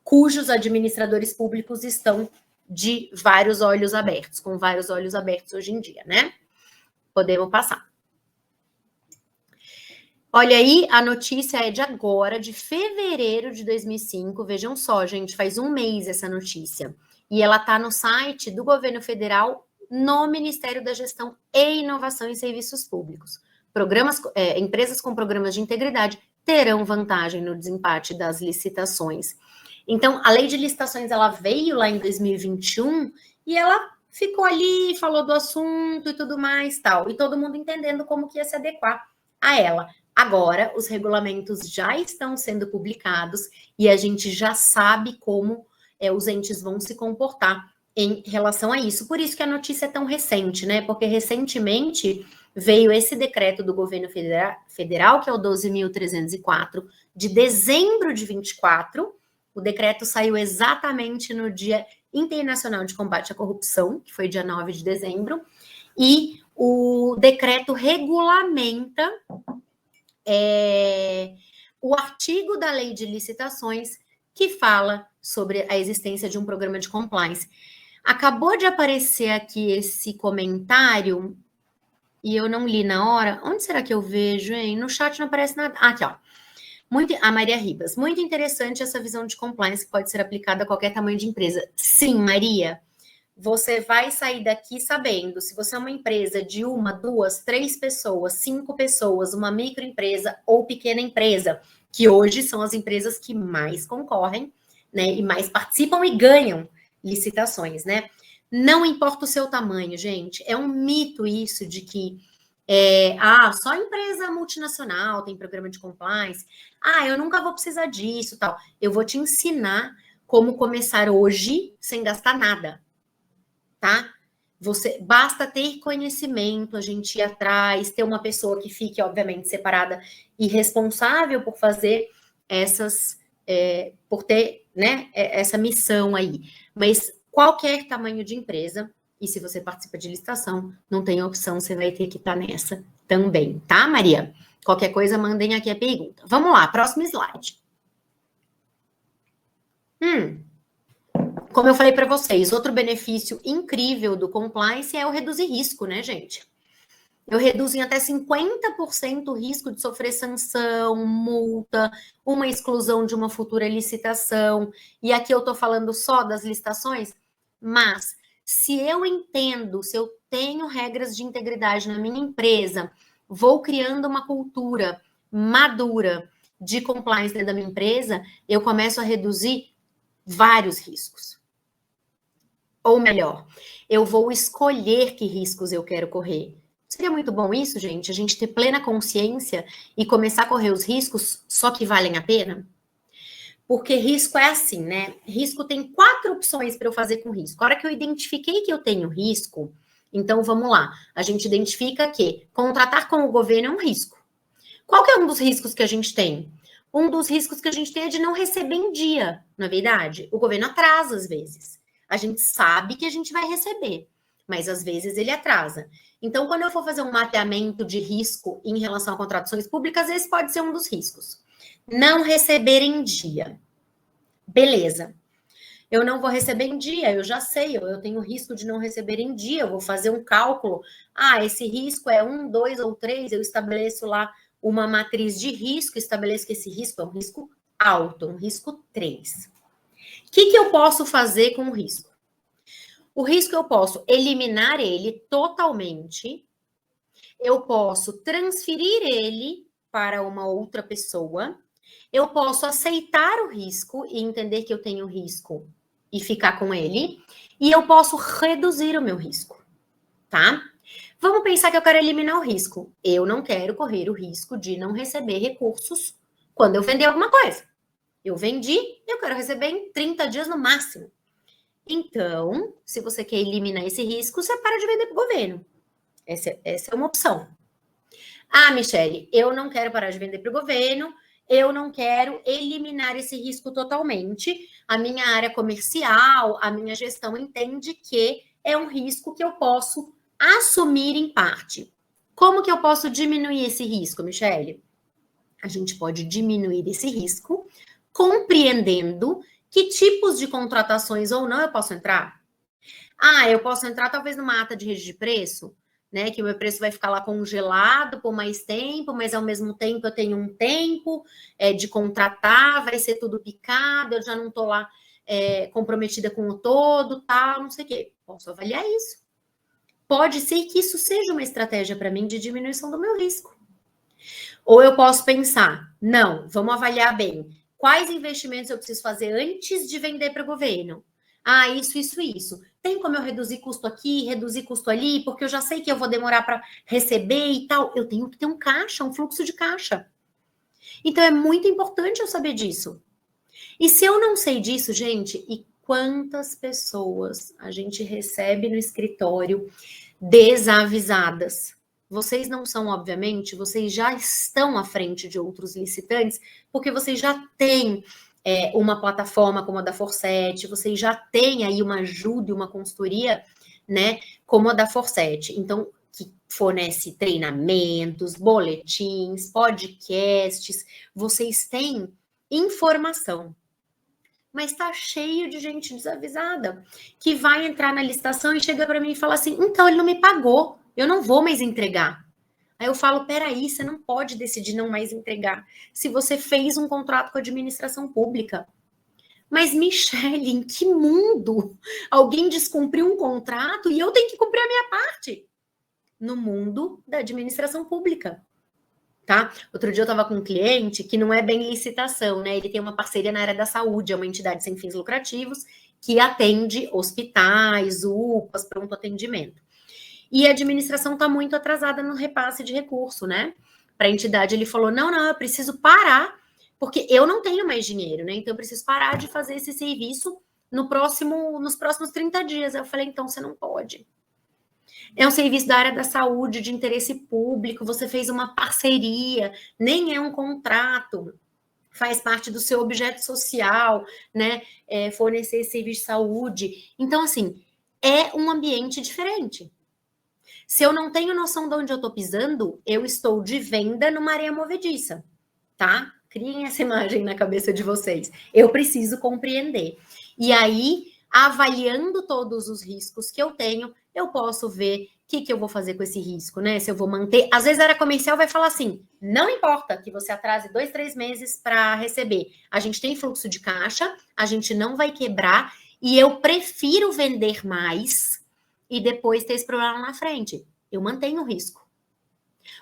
cujos administradores públicos estão de vários olhos abertos, com vários olhos abertos hoje em dia, né? Podemos passar. Olha aí, a notícia é de agora, de fevereiro de 2005. Vejam só, gente, faz um mês essa notícia. E ela está no site do governo federal, no Ministério da Gestão e Inovação em Serviços Públicos. Empresas com programas de integridade terão vantagem no desempate das licitações. Então, a lei de licitações, ela veio lá em 2021 e ela ficou ali, falou do assunto e tudo mais, tal. E todo mundo entendendo como que ia se adequar a ela. Agora, os regulamentos já estão sendo publicados e a gente já sabe como os entes vão se comportar em relação a isso. Por isso que a notícia é tão recente, né? Porque recentemente veio esse decreto do governo federal, que é o 12.304, de dezembro de 24. O decreto saiu exatamente no Dia Internacional de Combate à Corrupção, que foi dia 9 de dezembro, e o decreto regulamenta o artigo da lei de licitações que fala sobre a existência de um programa de compliance. Acabou de aparecer aqui esse comentário e eu não li na hora. Onde será que eu vejo, hein? No chat não aparece nada. Ah, aqui, ó. A Maria Ribas. Muito interessante essa visão de compliance que pode ser aplicada a qualquer tamanho de empresa. Sim, Maria. Você vai sair daqui sabendo, se você é uma empresa de 1, 2, 3 pessoas, 5 pessoas, uma microempresa ou pequena empresa, que hoje são as empresas que mais concorrem, né, e mais participam e ganham licitações, né? Não importa o seu tamanho, gente. É um mito isso de que só empresa multinacional tem programa de compliance. Eu nunca vou precisar disso, tal. Eu vou te ensinar como começar hoje sem gastar nada, tá? Basta ter conhecimento, a gente ir atrás, ter uma pessoa que fique, obviamente, separada e responsável por fazer por ter, né, essa missão aí. Mas qualquer tamanho de empresa, e se você participa de licitação, não tem opção, você vai ter que estar nessa também, tá, Maria? Qualquer coisa, mandem aqui a pergunta. Vamos lá, próximo slide. Como eu falei para vocês, outro benefício incrível do compliance é o reduzir risco, né, gente? Eu reduzo em até 50% o risco de sofrer sanção, multa, uma exclusão de uma futura licitação. E aqui eu estou falando só das licitações, mas se eu entendo, se eu tenho regras de integridade na minha empresa, vou criando uma cultura madura de compliance dentro da minha empresa, eu começo a reduzir vários riscos. Ou melhor, eu vou escolher que riscos eu quero correr. Seria muito bom isso, gente? A gente ter plena consciência e começar a correr os riscos só que valem a pena? Porque risco é assim, né? Risco tem 4 opções para eu fazer com risco. A hora que eu identifiquei que eu tenho risco, então vamos lá. A gente identifica que contratar com o governo é um risco. Qual que é um dos riscos que a gente tem? Um dos riscos que a gente tem é de não receber em dia, na verdade. O governo atrasa às vezes. A gente sabe que a gente vai receber, mas às vezes ele atrasa. Então, quando eu for fazer um mapeamento de risco em relação a contratações públicas, esse pode ser um dos riscos. Não receber em dia. Beleza. Eu não vou receber em dia, eu já sei, eu tenho risco de não receber em dia, eu vou fazer um cálculo. Ah, esse risco é 1, 2 ou 3, eu estabeleço lá uma matriz de risco, estabeleço que esse risco é um risco alto, um risco 3. O que eu posso fazer com o risco? O risco eu posso eliminar ele totalmente, eu posso transferir ele para uma outra pessoa, eu posso aceitar o risco e entender que eu tenho risco e ficar com ele, e eu posso reduzir o meu risco, tá? Vamos pensar que eu quero eliminar o risco. Eu não quero correr o risco de não receber recursos quando eu vender alguma coisa. Eu vendi, eu quero receber em 30 dias no máximo. Então, se você quer eliminar esse risco, você para de vender para o governo. Essa é uma opção. Ah, Michele, eu não quero parar de vender para o governo, eu não quero eliminar esse risco totalmente. A minha área comercial, a minha gestão entende que é um risco que eu posso assumir em parte. Como que eu posso diminuir esse risco, Michele? A gente pode diminuir esse risco compreendendo que tipos de contratações ou não eu posso entrar. Ah, eu posso entrar talvez numa ata de rede de preço, né? Que o meu preço vai ficar lá congelado por mais tempo, mas ao mesmo tempo eu tenho um tempo de contratar, vai ser tudo picado, eu já não estou lá comprometida com o todo, tal, não sei o quê. Posso avaliar isso. Pode ser que isso seja uma estratégia para mim de diminuição do meu risco. Ou eu posso pensar, não, vamos avaliar bem. Quais investimentos eu preciso fazer antes de vender para o governo? Ah, isso. Tem como eu reduzir custo aqui, reduzir custo ali, porque eu já sei que eu vou demorar para receber e tal. Eu tenho que ter um caixa, um fluxo de caixa. Então, é muito importante eu saber disso. E se eu não sei disso, gente, e quantas pessoas a gente recebe no escritório desavisadas? Vocês não são, obviamente, vocês já estão à frente de outros licitantes, porque vocês já têm uma plataforma como a da Forset, vocês já têm aí uma ajuda e uma consultoria, né, como a da Forset. Então, que fornece treinamentos, boletins, podcasts, vocês têm informação. Mas está cheio de gente desavisada que vai entrar na licitação e chega para mim e fala assim, então ele não me pagou, eu não vou mais entregar. Aí eu falo, peraí, você não pode decidir não mais entregar se você fez um contrato com a administração pública. Mas, Michele, em que mundo alguém descumpriu um contrato e eu tenho que cumprir a minha parte? No mundo da administração pública. Tá? Outro dia eu estava com um cliente que não é bem licitação, né? Ele tem uma parceria na área da saúde, é uma entidade sem fins lucrativos que atende hospitais, UPAs, pronto atendimento. E a administração está muito atrasada no repasse de recurso, né? Para a entidade, ele falou, não, eu preciso parar, porque eu não tenho mais dinheiro, né? Então, eu preciso parar de fazer esse serviço nos próximos 30 dias. Eu falei, então, você não pode. É um serviço da área da saúde, de interesse público, você fez uma parceria, nem é um contrato. faz parte do seu objeto social, né? Fornecer serviço de saúde. Então, assim, é um ambiente diferente. Se eu não tenho noção de onde eu estou pisando, eu estou de venda numa areia movediça, tá? Criem essa imagem na cabeça de vocês. Eu preciso compreender. E aí, avaliando todos os riscos que eu tenho, eu posso ver o que eu vou fazer com esse risco, né? Se eu vou manter... Às vezes a área comercial vai falar assim, não importa que você atrase 2, 3 meses para receber. A gente tem fluxo de caixa, a gente não vai quebrar e eu prefiro vender mais e depois ter esse problema na frente. Eu mantenho o risco.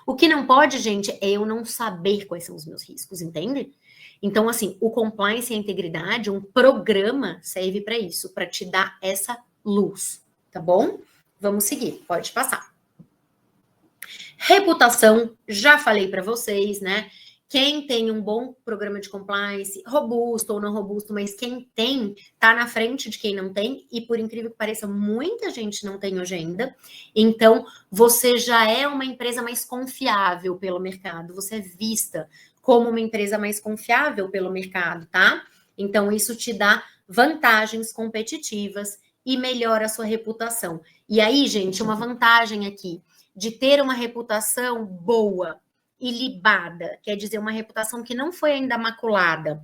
O que não pode, gente, é eu não saber quais são os meus riscos, entende? Então, assim, o compliance e a integridade, um programa serve para isso, para te dar essa luz, tá bom? Vamos seguir, pode passar. Reputação, já falei para vocês, né? Quem tem um bom programa de compliance, robusto ou não robusto, mas quem tem, tá na frente de quem não tem, e por incrível que pareça, muita gente não tem hoje ainda. Então, você já é uma empresa mais confiável pelo mercado, você é vista como uma empresa mais confiável pelo mercado, tá? Então, isso te dá vantagens competitivas e melhora a sua reputação. E aí, gente, uma vantagem aqui de ter uma reputação boa, ilibada, quer dizer, uma reputação que não foi ainda maculada.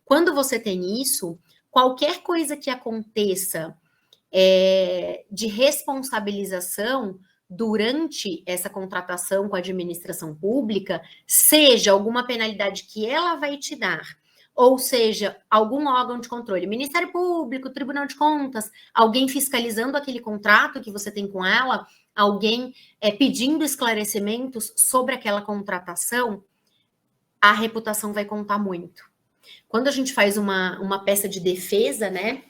Quando você tem isso, qualquer coisa que aconteça de responsabilização durante essa contratação com a administração pública, seja alguma penalidade que ela vai te dar, ou seja, algum órgão de controle, Ministério Público, Tribunal de Contas, alguém fiscalizando aquele contrato que você tem com ela, alguém pedindo esclarecimentos sobre aquela contratação, a reputação vai contar muito. Quando a gente faz uma peça de defesa, né,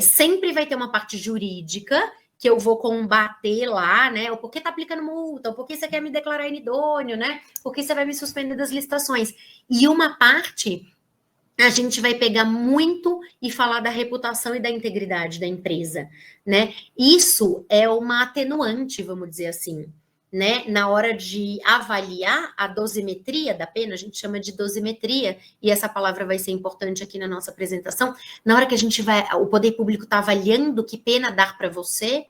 sempre vai ter uma parte jurídica que eu vou combater lá, né, o porquê tá aplicando multa, o porquê você quer me declarar inidôneo, né, porquê você vai me suspender das licitações. E uma parte a gente vai pegar muito e falar da reputação e da integridade da empresa, né? Isso é uma atenuante, vamos dizer assim, né? Na hora de avaliar a dosimetria da pena, a gente chama de dosimetria, e essa palavra vai ser importante aqui na nossa apresentação. Na hora que o poder público está avaliando que pena dar para você,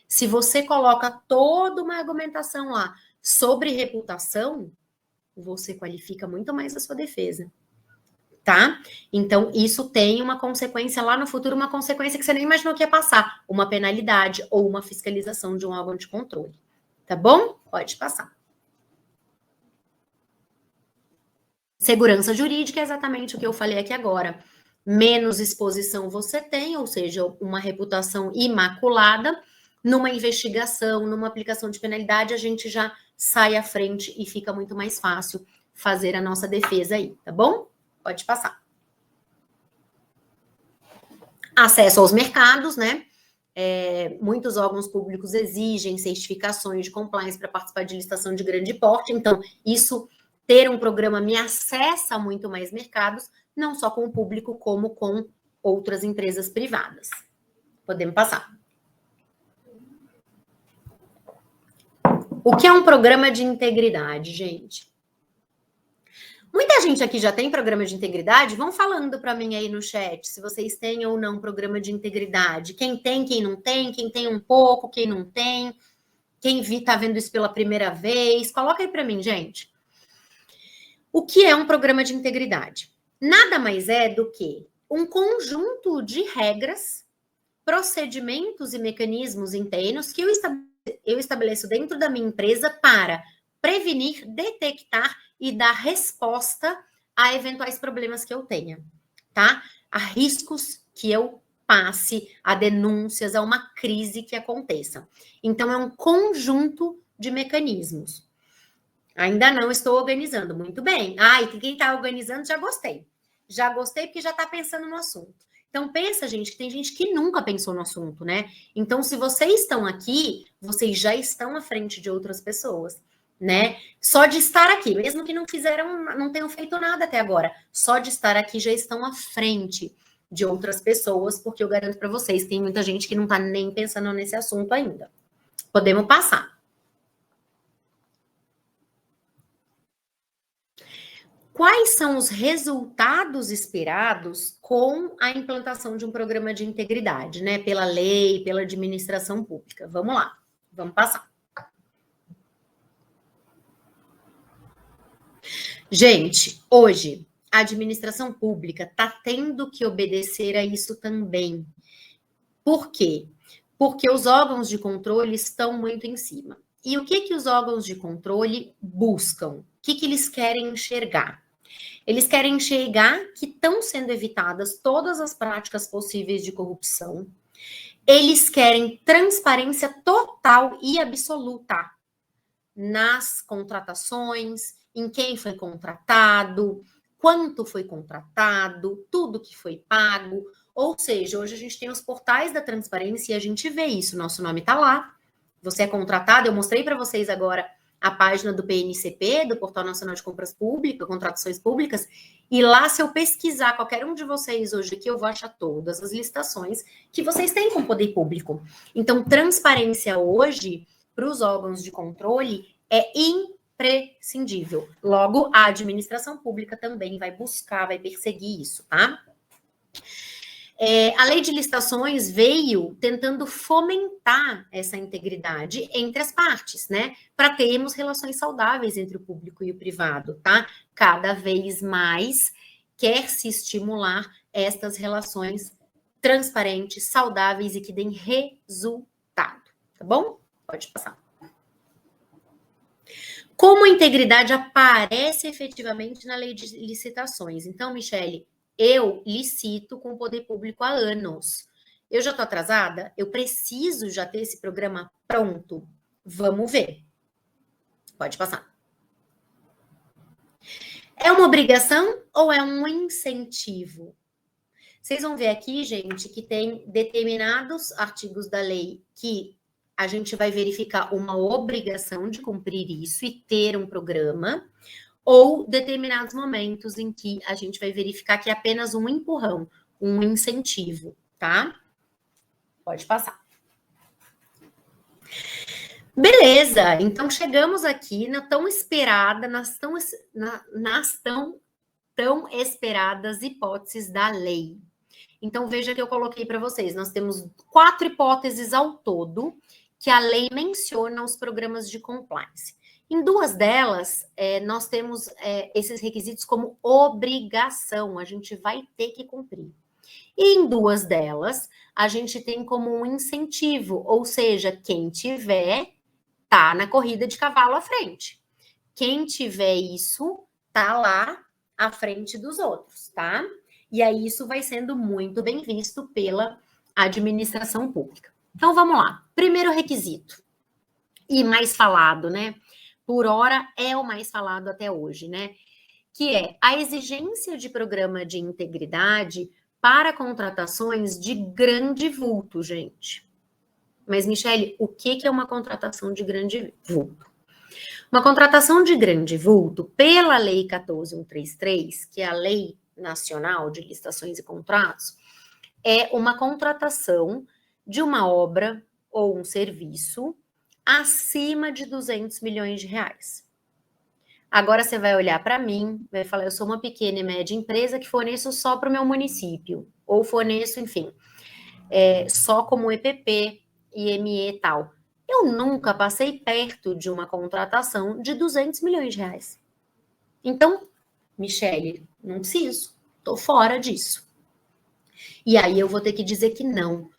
se você coloca toda uma argumentação lá sobre reputação, você qualifica muito mais a sua defesa. Tá? Então, isso tem uma consequência lá no futuro, uma consequência que você nem imaginou que ia passar, uma penalidade ou uma fiscalização de um órgão de controle. Tá bom? Pode passar. Segurança jurídica é exatamente o que eu falei aqui agora. Menos exposição você tem, ou seja, uma reputação imaculada, numa investigação, numa aplicação de penalidade, a gente já sai à frente e fica muito mais fácil fazer a nossa defesa aí, tá bom? Pode passar. Acesso aos mercados, né? Muitos órgãos públicos exigem certificações de compliance para participar de licitação de grande porte, então isso, ter um programa me acessa a muito mais mercados, não só com o público, como com outras empresas privadas. Podemos passar. O que é um programa de integridade, gente? Muita gente aqui já tem programa de integridade? Vão falando para mim aí no chat se vocês têm ou não programa de integridade. Quem tem, quem não tem, quem tem um pouco, quem não tem, quem está vendo isso pela primeira vez. Coloca aí para mim, gente. O que é um programa de integridade? Nada mais é do que um conjunto de regras, procedimentos e mecanismos internos que eu estabeleço dentro da minha empresa para prevenir, detectar e dar resposta a eventuais problemas que eu tenha, tá? A riscos que eu passe, a denúncias, a uma crise que aconteça. Então, é um conjunto de mecanismos. Ainda não estou organizando. Muito bem. E quem está organizando, já gostei. Já gostei porque já está pensando no assunto. Então, pensa, gente, que tem gente que nunca pensou no assunto, né? Então, se vocês estão aqui, vocês já estão à frente de outras pessoas, né? Só de estar aqui, mesmo que não tenham feito nada até agora, só de estar aqui já estão à frente de outras pessoas, porque eu garanto para vocês, tem muita gente que não está nem pensando nesse assunto ainda. Podemos passar. quais são os resultados esperados com a implantação de um programa de integridade, né? Pela lei, pela administração pública. Vamos lá, vamos passar. Gente, hoje a administração pública está tendo que obedecer a isso também. Por quê? Porque os órgãos de controle estão muito em cima. E o que os órgãos de controle buscam? O que eles querem enxergar? Eles querem enxergar que estão sendo evitadas todas as práticas possíveis de corrupção. Eles querem transparência total e absoluta nas contratações, em quem foi contratado, quanto foi contratado, tudo que foi pago. Ou seja, hoje a gente tem os portais da transparência e a gente vê isso. Nosso nome está lá. Você é contratado. Eu mostrei para vocês agora a página do PNCP, do Portal Nacional de Compras Públicas, Contratações Públicas, e lá, se eu pesquisar qualquer um de vocês hoje aqui, eu vou achar todas as licitações que vocês têm com o poder público. Então, transparência hoje, para os órgãos de controle, é imprescindível. Logo, a administração pública também vai buscar, vai perseguir isso, tá? A lei de licitações veio tentando fomentar essa integridade entre as partes, né? Para termos relações saudáveis entre o público e o privado, tá? Cada vez mais quer se estimular estas relações transparentes, saudáveis e que deem resultado, tá bom? Pode passar. Como a integridade aparece efetivamente na lei de licitações? Então, Michele, eu licito com o poder público há anos. Eu já estou atrasada? Eu preciso já ter esse programa pronto? Vamos ver. Pode passar. É uma obrigação ou é um incentivo? Vocês vão ver aqui, gente, que tem determinados artigos da lei que a gente vai verificar uma obrigação de cumprir isso e ter um programa, ou determinados momentos em que a gente vai verificar que é apenas um empurrão, um incentivo, tá? Pode passar. Beleza, então chegamos aqui na tão esperada, nas tão esperadas hipóteses da lei. Então veja que eu coloquei para vocês, nós temos 4 hipóteses ao todo que a lei menciona os programas de compliance. Em 2 delas, nós temos esses requisitos como obrigação, a gente vai ter que cumprir. E em 2 delas, a gente tem como um incentivo, ou seja, quem tiver, tá na corrida de cavalo à frente. Quem tiver isso, tá lá à frente dos outros, tá? E aí isso vai sendo muito bem visto pela administração pública. Então, vamos lá. Primeiro requisito, e mais falado, né? Por hora é o mais falado até hoje, né? Que é a exigência de programa de integridade para contratações de grande vulto, gente. Mas, Michele, o que é uma contratação de grande vulto? Uma contratação de grande vulto, pela Lei 14.133, que é a Lei Nacional de Licitações e Contratos, é uma contratação de uma obra ou um serviço acima de 200 milhões de reais. Agora você vai olhar para mim, vai falar, eu sou uma pequena e média empresa que forneço só para o meu município, ou forneço, enfim, só como EPP, IME e tal. Eu nunca passei perto de uma contratação de 200 milhões de reais. Então, Michele, não preciso, estou fora disso. E aí eu vou ter que dizer que não.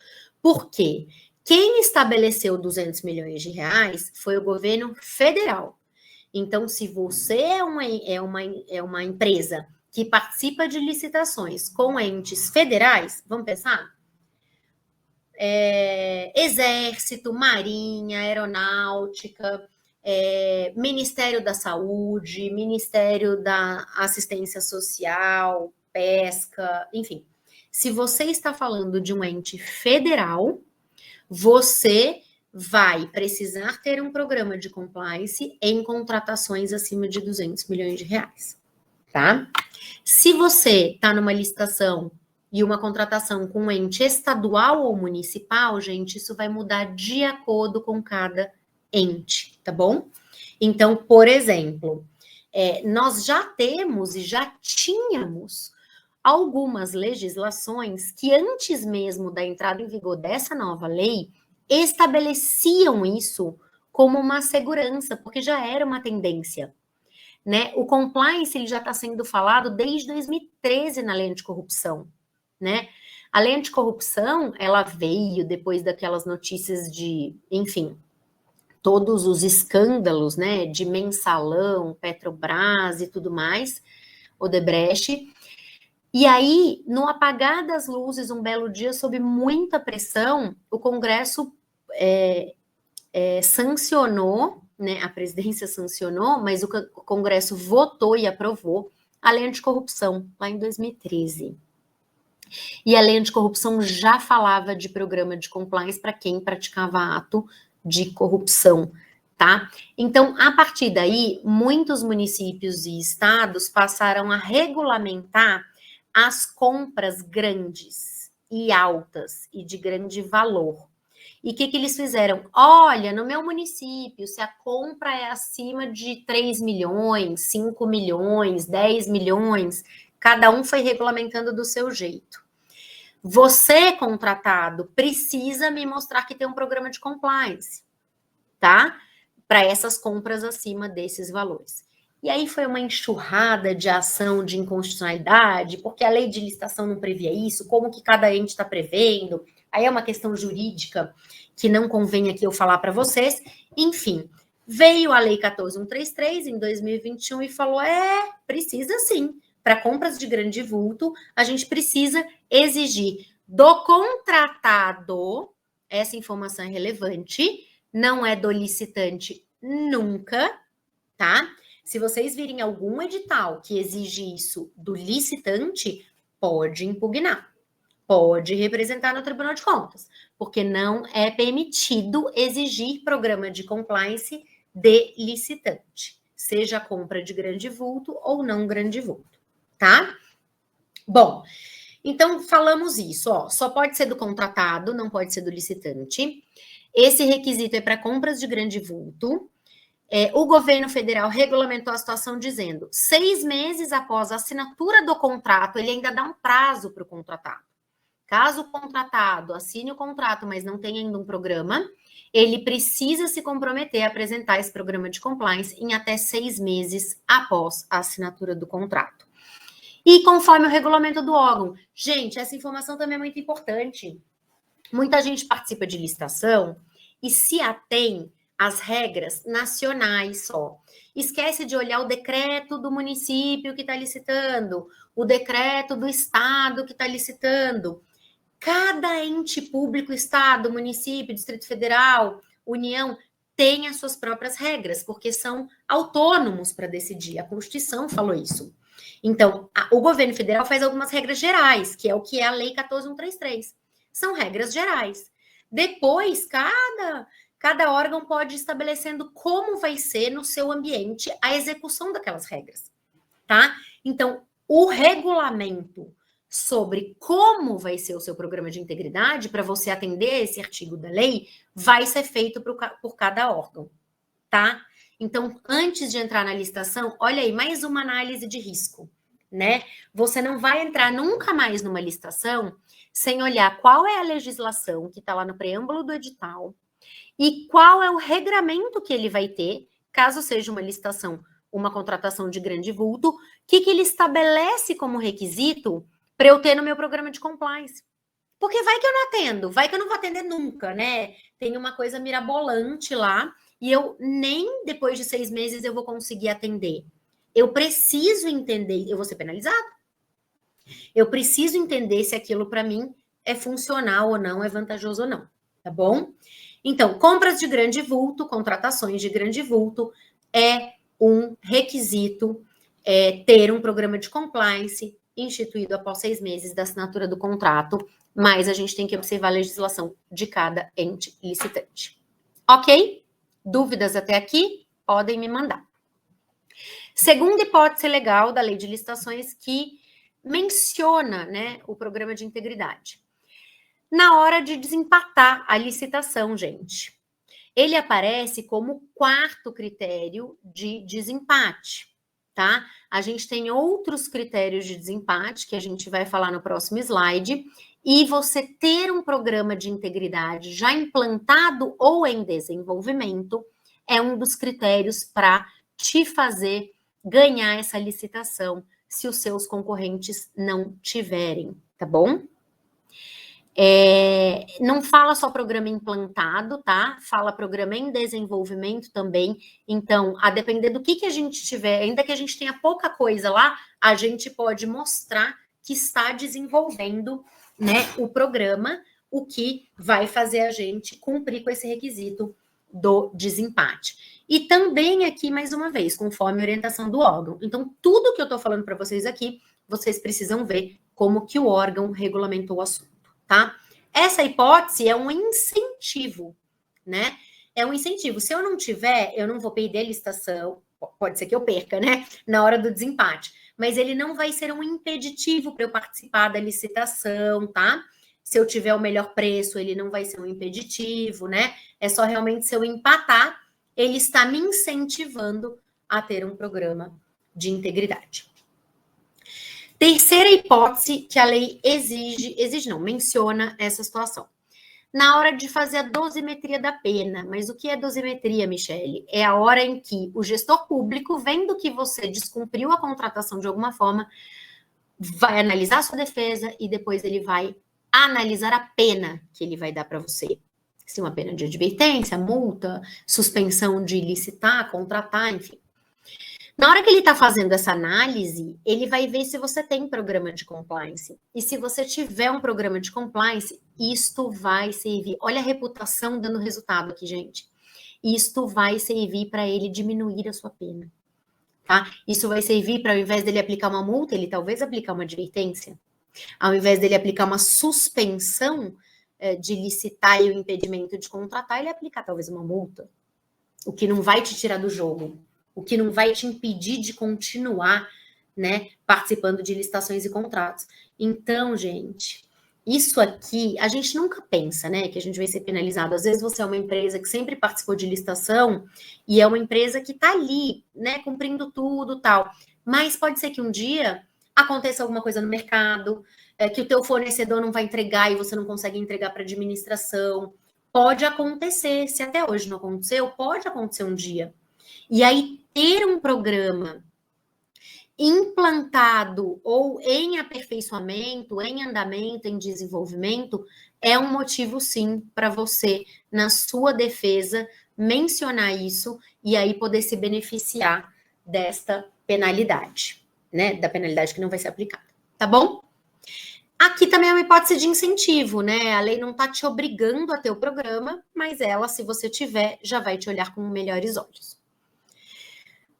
Por quê? Quem estabeleceu 200 milhões de reais foi o governo federal. Então, se você é uma empresa que participa de licitações com entes federais, vamos pensar? Exército, Marinha, Aeronáutica, Ministério da Saúde, Ministério da Assistência Social, Pesca, enfim. Se você está falando de um ente federal, você vai precisar ter um programa de compliance em contratações acima de 200 milhões de reais, tá? Se você está numa licitação e uma contratação com um ente estadual ou municipal, gente, isso vai mudar de acordo com cada ente, tá bom? Então, por exemplo, nós já temos e já tínhamos algumas legislações que antes mesmo da entrada em vigor dessa nova lei estabeleciam isso como uma segurança, porque já era uma tendência, né? O compliance ele já está sendo falado desde 2013 na lei anticorrupção, né? A lei anticorrupção, ela veio depois daquelas notícias de, enfim, todos os escândalos, né, de Mensalão, Petrobras e tudo mais, Odebrecht. E aí, no apagar das luzes, um belo dia, sob muita pressão, o Congresso sancionou, né, a presidência sancionou, mas o Congresso votou e aprovou a lei anticorrupção, lá em 2013. E a lei anticorrupção já falava de programa de compliance para quem praticava ato de corrupção, tá? Então, a partir daí, muitos municípios e estados passaram a regulamentar as compras grandes e altas e de grande valor. E o que eles fizeram? Olha, no meu município, se a compra é acima de 3 milhões, 5 milhões, 10 milhões, cada um foi regulamentando do seu jeito. Você, contratado, precisa me mostrar que tem um programa de compliance, tá? Para essas compras acima desses valores. E aí foi uma enxurrada de ação de inconstitucionalidade, porque a lei de licitação não previa isso, como que cada ente está prevendo, aí é uma questão jurídica que não convém aqui eu falar para vocês. Enfim, veio a lei 14.133 em 2021 e falou, precisa sim, para compras de grande vulto, a gente precisa exigir do contratado, essa informação é relevante, não é do licitante nunca, tá? Se vocês virem algum edital que exige isso do licitante, pode impugnar, pode representar no Tribunal de Contas, porque não é permitido exigir programa de compliance de licitante, seja a compra de grande vulto ou não grande vulto, tá? Bom, então falamos isso, ó, só pode ser do contratado, não pode ser do licitante. Esse requisito é para compras de grande vulto. O governo federal regulamentou a situação dizendo 6 meses após a assinatura do contrato, ele ainda dá um prazo para o contratado. Caso o contratado assine o contrato, mas não tenha ainda um programa, ele precisa se comprometer a apresentar esse programa de compliance em até 6 meses após a assinatura do contrato. E conforme o regulamento do órgão. Gente, essa informação também é muito importante. Muita gente participa de licitação e se atém às regras nacionais só. Esquece de olhar o decreto do município que está licitando, o decreto do estado que está licitando. Cada ente público, estado, município, Distrito Federal, União, tem as suas próprias regras, porque são autônomos para decidir. A Constituição falou isso. Então, o governo federal faz algumas regras gerais, que é a Lei 14.133. São regras gerais. Depois, cada órgão pode ir estabelecendo como vai ser no seu ambiente a execução daquelas regras, tá? Então, o regulamento sobre como vai ser o seu programa de integridade, para você atender esse artigo da lei, vai ser feito por cada órgão, tá? Então, antes de entrar na licitação, olha aí, mais uma análise de risco, né? Você não vai entrar nunca mais numa licitação sem olhar qual é a legislação que está lá no preâmbulo do edital e qual é o regramento que ele vai ter, caso seja uma licitação, uma contratação de grande vulto, o que ele estabelece como requisito para eu ter no meu programa de compliance. Porque vai que eu não atendo, vai que eu não vou atender nunca, né? Tem uma coisa mirabolante lá e eu nem depois de 6 meses eu vou conseguir atender. Eu preciso entender, eu vou ser penalizado. Eu preciso entender se aquilo para mim é funcional ou não, é vantajoso ou não, tá bom? Então, compras de grande vulto, contratações de grande vulto, é um requisito ter um programa de compliance instituído após 6 meses da assinatura do contrato, mas a gente tem que observar a legislação de cada ente licitante. Ok? Dúvidas até aqui? Podem me mandar. Segunda hipótese legal da lei de licitações que menciona, né, o programa de integridade. Na hora de desempatar a licitação, gente, ele aparece como 4º critério de desempate, tá? A gente tem outros critérios de desempate que a gente vai falar no próximo slide. E você ter um programa de integridade já implantado ou em desenvolvimento é um dos critérios para te fazer ganhar essa licitação se os seus concorrentes não tiverem, tá bom? Não fala só programa implantado, tá? Fala programa em desenvolvimento também. Então, a depender do que a gente tiver, ainda que a gente tenha pouca coisa lá, a gente pode mostrar que está desenvolvendo, né, o programa, o que vai fazer a gente cumprir com esse requisito do desempate. E também aqui, mais uma vez, conforme a orientação do órgão. Então, tudo que eu estou falando para vocês aqui, vocês precisam ver como que o órgão regulamentou o assunto, tá? Essa hipótese é um incentivo, né? É um incentivo. Se eu não tiver, eu não vou perder a licitação, pode ser que eu perca, né? Na hora do desempate. Mas ele não vai ser um impeditivo para eu participar da licitação, tá? Se eu tiver o melhor preço, ele não vai ser um impeditivo, né? É só realmente se eu empatar, ele está me incentivando a ter um programa de integridade. Terceira hipótese que a lei menciona essa situação. Na hora de fazer a dosimetria da pena. Mas o que é dosimetria, Michele? É a hora em que o gestor público, vendo que você descumpriu a contratação de alguma forma, vai analisar a sua defesa e depois ele vai analisar a pena que ele vai dar para você. Se uma pena de advertência, multa, suspensão de licitar, contratar, enfim. Na hora que ele está fazendo essa análise, ele vai ver se você tem programa de compliance. E se você tiver um programa de compliance, isto vai servir. Olha a reputação dando resultado aqui, gente. Isto vai servir para ele diminuir a sua pena. Tá? Isso vai servir para, ao invés dele aplicar uma multa, ele talvez aplicar uma advertência. Ao invés dele aplicar uma suspensão de licitar e o impedimento de contratar, ele aplicar talvez uma multa. O que não vai te tirar do jogo. O que não vai te impedir de continuar, né, participando de licitações e contratos. Então, gente, isso aqui, a gente nunca pensa, né, que a gente vai ser penalizado. Às vezes você é uma empresa que sempre participou de licitação e é uma empresa que está ali, né, cumprindo tudo, tal. Mas pode ser que um dia aconteça alguma coisa no mercado, que o teu fornecedor não vai entregar e você não consegue entregar para a administração. Pode acontecer, se até hoje não aconteceu, pode acontecer um dia. E aí, ter um programa implantado ou em aperfeiçoamento, em andamento, em desenvolvimento, é um motivo, sim, para você, na sua defesa, mencionar isso e aí poder se beneficiar desta penalidade, né? Da penalidade que não vai ser aplicada, tá bom? Aqui também é uma hipótese de incentivo, né? A lei não está te obrigando a ter o programa, mas ela, se você tiver, já vai te olhar com melhores olhos.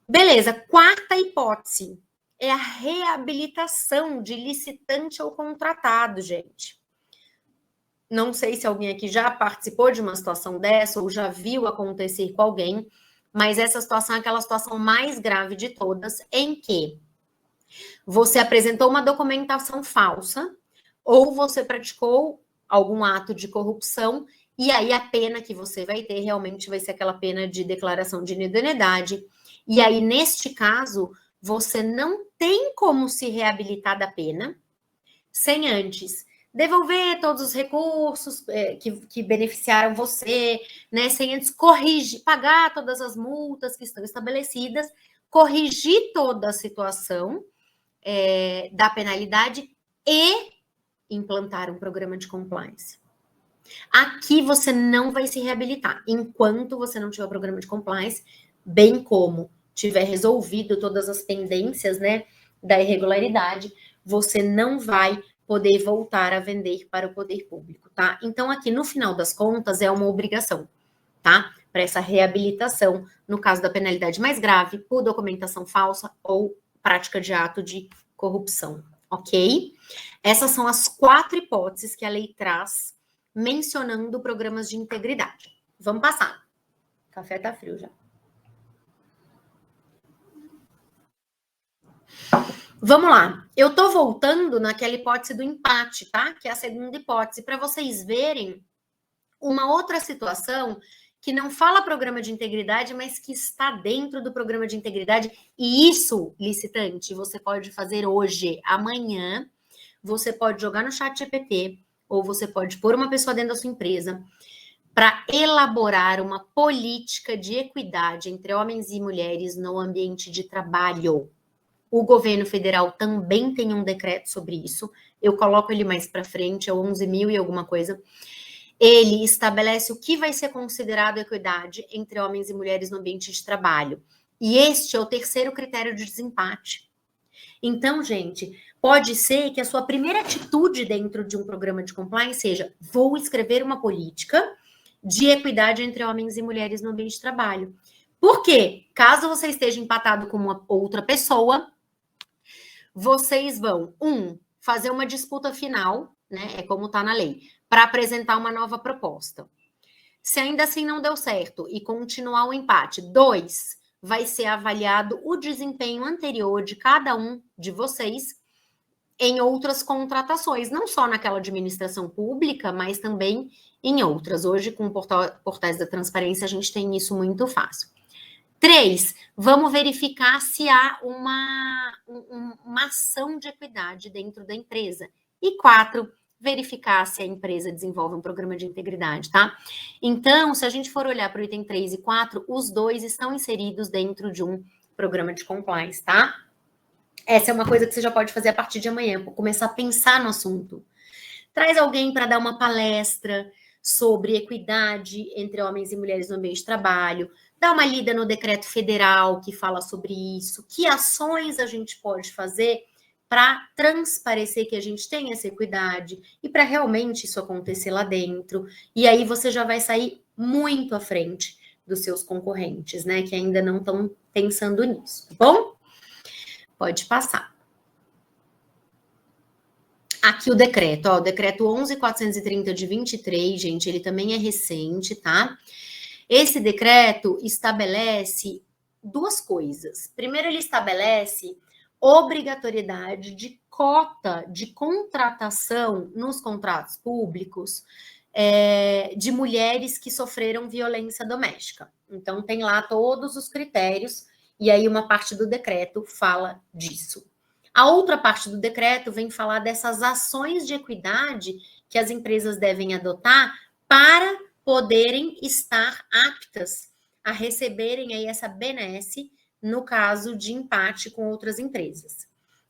Beleza, quarta hipótese é a reabilitação de licitante ou contratado, gente. Não sei se alguém aqui já participou de uma situação dessa ou já viu acontecer com alguém, mas essa situação é aquela situação mais grave de todas, em que você apresentou uma documentação falsa ou você praticou algum ato de corrupção e aí a pena que você vai ter realmente vai ser aquela pena de declaração de inidoneidade. E aí, neste caso, você não tem como se reabilitar da pena sem antes devolver todos os recursos que beneficiaram você, né? Sem antes corrigir, pagar todas as multas que estão estabelecidas, corrigir toda a situação da penalidade e implantar um programa de compliance. Aqui você não vai se reabilitar enquanto você não tiver o programa de compliance, bem como tiver resolvido todas as pendências, né, da irregularidade, você não vai poder voltar a vender para o poder público, tá? Então, aqui, no final das contas, é uma obrigação, tá? Para essa reabilitação, no caso da penalidade mais grave, por documentação falsa ou prática de ato de corrupção, ok? Essas são as 4 hipóteses que a lei traz, mencionando programas de integridade. Vamos passar. O café tá frio já. Vamos lá. Eu tô voltando naquela hipótese do empate, tá? Que é a segunda hipótese, para vocês verem uma outra situação que não fala programa de integridade, mas que está dentro do programa de integridade. E isso, licitante, você pode fazer hoje, amanhã. Você pode jogar no chat GPT, ou você pode pôr uma pessoa dentro da sua empresa para elaborar uma política de equidade entre homens e mulheres no ambiente de trabalho. O governo federal também tem um decreto sobre isso. Eu coloco ele mais para frente, é o 11.000 e alguma coisa. Ele estabelece o que vai ser considerado equidade entre homens e mulheres no ambiente de trabalho. E este é o terceiro critério de desempate. Então, gente, pode ser que a sua primeira atitude dentro de um programa de compliance seja: vou escrever uma política de equidade entre homens e mulheres no ambiente de trabalho. Por quê? Caso você esteja empatado com uma outra pessoa, vocês vão, fazer uma disputa final, né? É como está na lei, para apresentar uma nova proposta. Se ainda assim não deu certo e continuar o empate, 2, vai ser avaliado o desempenho anterior de cada um de vocês em outras contratações, não só naquela administração pública, mas também em outras. Hoje, com portais da transparência, a gente tem isso muito fácil. 3, vamos verificar se há uma ação de equidade dentro da empresa. E 4, verificar se a empresa desenvolve um programa de integridade, tá? Então, se a gente for olhar para o item 3 e 4, os 2 estão inseridos dentro de um programa de compliance, tá? Essa é uma coisa que você já pode fazer a partir de amanhã, para começar a pensar no assunto. Traz alguém para dar uma palestra sobre equidade entre homens e mulheres no ambiente de trabalho, dá uma lida no decreto federal que fala sobre isso, que ações a gente pode fazer para transparecer que a gente tem essa equidade e para realmente isso acontecer lá dentro. E aí você já vai sair muito à frente dos seus concorrentes, né, que ainda não estão pensando nisso, tá bom? Pode passar. Aqui o decreto, ó, o decreto 11.430 de 23, gente, ele também é recente, tá? Esse decreto estabelece 2 coisas. Primeiro, ele estabelece obrigatoriedade de cota de contratação nos contratos públicos de mulheres que sofreram violência doméstica. Então, tem lá todos os critérios, e aí uma parte do decreto fala disso. A outra parte do decreto vem falar dessas ações de equidade que as empresas devem adotar para poderem estar aptas a receberem aí essa benesse no caso de empate com outras empresas.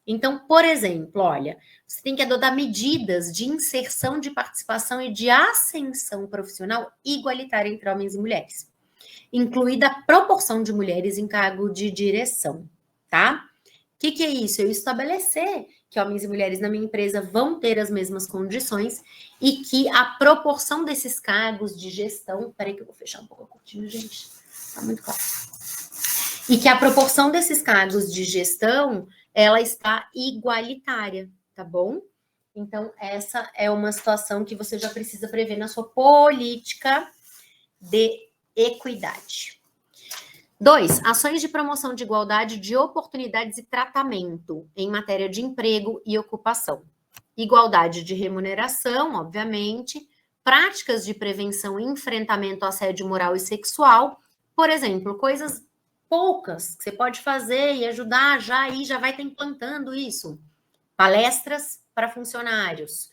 Então, por exemplo, olha, você tem que adotar medidas de inserção de participação e de ascensão profissional igualitária entre homens e mulheres, incluída a proporção de mulheres em cargo de direção, tá? O que é isso? Eu estabelecer que homens e mulheres na minha empresa vão ter as mesmas condições e que a proporção desses cargos de gestão... Peraí que eu vou fechar um pouco a cortina, gente. Tá muito claro. E que a proporção desses cargos de gestão, ela está igualitária, tá bom? Então, essa é uma situação que você já precisa prever na sua política de equidade. 2, ações de promoção de igualdade de oportunidades e tratamento em matéria de emprego e ocupação. Igualdade de remuneração, obviamente, práticas de prevenção e enfrentamento ao assédio moral e sexual, por exemplo, coisas poucas que você pode fazer e ajudar já aí, já vai estar implantando isso. Palestras para funcionários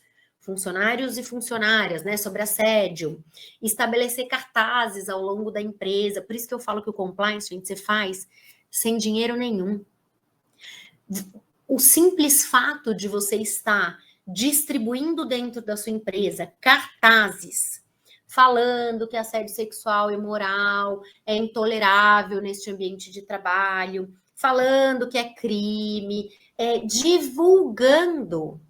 e funcionárias, né, sobre assédio, estabelecer cartazes ao longo da empresa. Por isso que eu falo que o compliance, gente, você faz sem dinheiro nenhum. O simples fato de você estar distribuindo dentro da sua empresa cartazes falando que assédio sexual e moral é intolerável neste ambiente de trabalho, falando que é crime, divulgando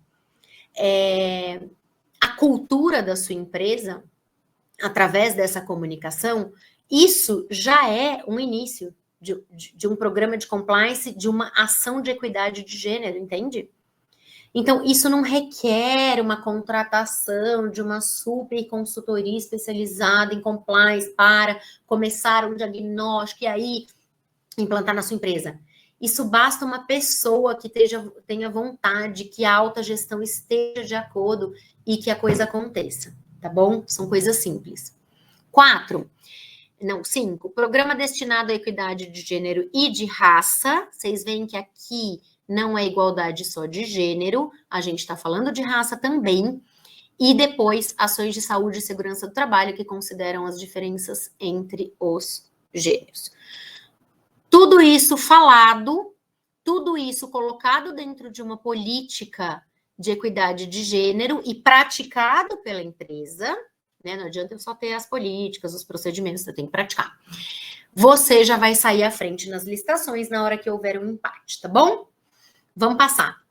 a cultura da sua empresa através dessa comunicação, isso já é um início de um programa de compliance, de uma ação de equidade de gênero, entende? Então, isso não requer uma contratação de uma super consultoria especializada em compliance para começar um diagnóstico e aí implantar na sua empresa. Isso basta uma pessoa que tenha vontade, que a alta gestão esteja de acordo e que a coisa aconteça, tá bom? São coisas simples. 4, Não, 5. Programa destinado à equidade de gênero e de raça. Vocês veem que aqui não é igualdade só de gênero, a gente está falando de raça também. E depois, ações de saúde e segurança do trabalho que consideram as diferenças entre os gêneros. Tudo isso falado, tudo isso colocado dentro de uma política de equidade de gênero e praticado pela empresa, né? Não adianta eu só ter as políticas, os procedimentos, eu tenho que praticar. Você já vai sair à frente nas licitações na hora que houver um empate, tá bom? Vamos passar.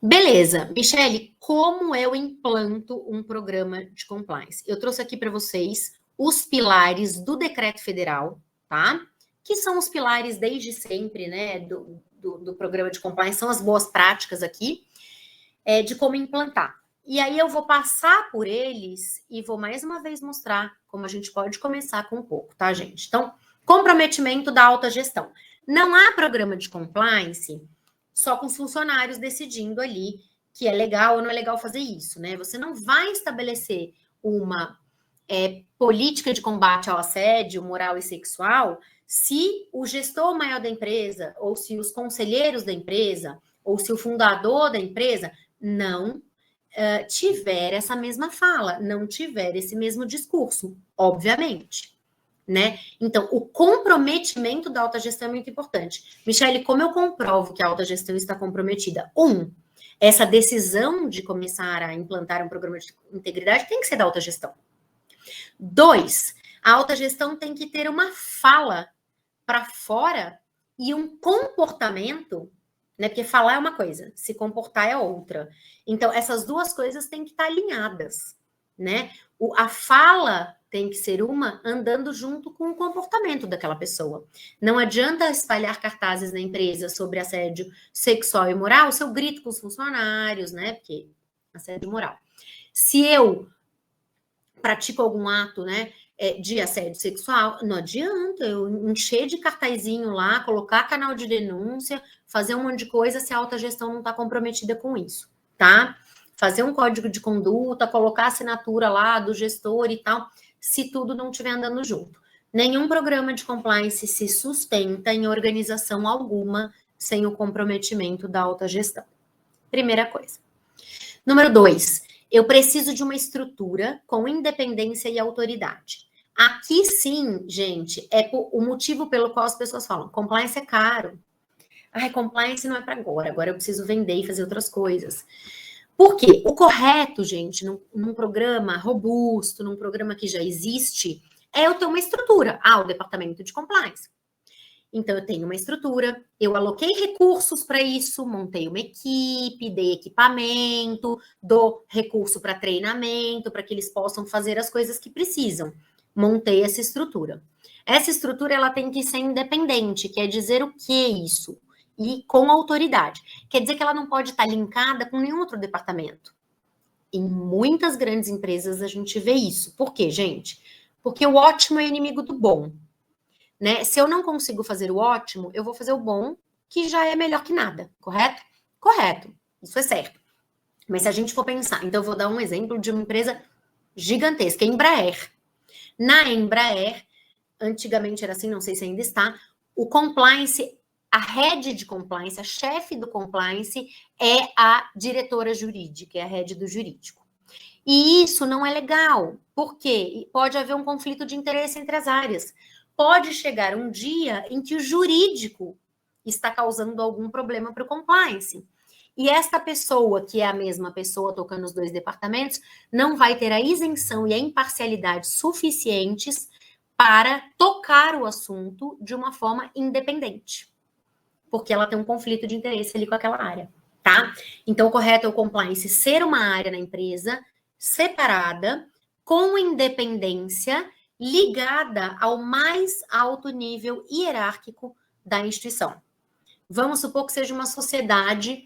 Beleza, Michele, como eu implanto um programa de compliance? Eu trouxe aqui para vocês os pilares do decreto federal, tá? Que são os pilares desde sempre, né, do programa de compliance, são as boas práticas aqui, de como implantar. E aí eu vou passar por eles e vou mais uma vez mostrar como a gente pode começar com um pouco, tá, gente? Então, comprometimento da alta gestão. Não há programa de compliance só com os funcionários decidindo ali que é legal ou não é legal fazer isso, né? Você não vai estabelecer uma política de combate ao assédio moral e sexual se o gestor maior da empresa, ou se os conselheiros da empresa, ou se o fundador da empresa não tiver essa mesma fala, não tiver esse mesmo discurso, obviamente. Né? Então, o comprometimento da alta gestão é muito importante. Michele, como eu comprovo que a alta gestão está comprometida? Essa decisão de começar a implantar um programa de integridade tem que ser da alta gestão. 2, a alta gestão tem que ter uma fala para fora e um comportamento, né? Porque falar é uma coisa, se comportar é outra. Então, essas duas coisas têm que estar alinhadas, né? A fala tem que ser uma andando junto com o comportamento daquela pessoa. Não adianta espalhar cartazes na empresa sobre assédio sexual e moral se eu grito com os funcionários, né? Porque assédio moral. Se eu pratico algum ato, né, de assédio sexual, não adianta eu encher de cartazinho lá, colocar canal de denúncia, fazer um monte de coisa se a alta gestão não está comprometida com isso, tá? Fazer um código de conduta, colocar a assinatura lá do gestor e tal, se tudo não estiver andando junto. Nenhum programa de compliance se sustenta em organização alguma sem o comprometimento da alta gestão. Primeira coisa. Número 2, eu preciso de uma estrutura com independência e autoridade. Aqui sim, gente, é o motivo pelo qual as pessoas falam, compliance é caro. Ai, compliance não é para agora eu preciso vender e fazer outras coisas. Por quê? O correto, gente, num programa robusto, num programa que já existe, é eu ter uma estrutura. O departamento de compliance. Então, eu tenho uma estrutura, eu aloquei recursos para isso, montei uma equipe, dei equipamento, dou recurso para treinamento, para que eles possam fazer as coisas que precisam. Montei essa estrutura. Essa estrutura, ela tem que ser independente, quer dizer o que é isso? E com autoridade. Quer dizer que ela não pode estar linkada com nenhum outro departamento. Em muitas grandes empresas a gente vê isso. Por quê, gente? Porque o ótimo é inimigo do bom. Né? Se eu não consigo fazer o ótimo, eu vou fazer o bom, que já é melhor que nada, correto? Correto, isso é certo. Mas se a gente for pensar, então eu vou dar um exemplo de uma empresa gigantesca, Embraer. Na Embraer, antigamente era assim, não sei se ainda está, o compliance, a head de compliance, a chefe do compliance é a diretora jurídica, é a head do jurídico. E isso não é legal, porque pode haver um conflito de interesse entre as áreas. Pode chegar um dia em que o jurídico está causando algum problema para o compliance. E esta pessoa, que é a mesma pessoa tocando os dois departamentos, não vai ter a isenção e a imparcialidade suficientes para tocar o assunto de uma forma independente. Porque ela tem um conflito de interesse ali com aquela área, tá? Então, o correto é o compliance ser uma área na empresa separada, com independência, ligada ao mais alto nível hierárquico da instituição. Vamos supor que seja uma sociedade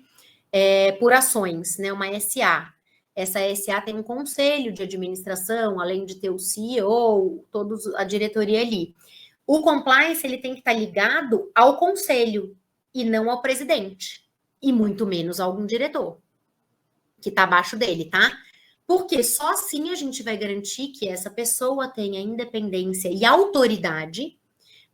por ações, né, uma SA. Essa SA tem um conselho de administração, além de ter o CEO, toda a diretoria ali. O compliance, ele tem que estar ligado ao conselho e não ao presidente, e muito menos a algum diretor que está abaixo dele, tá? Porque só assim a gente vai garantir que essa pessoa tenha independência e autoridade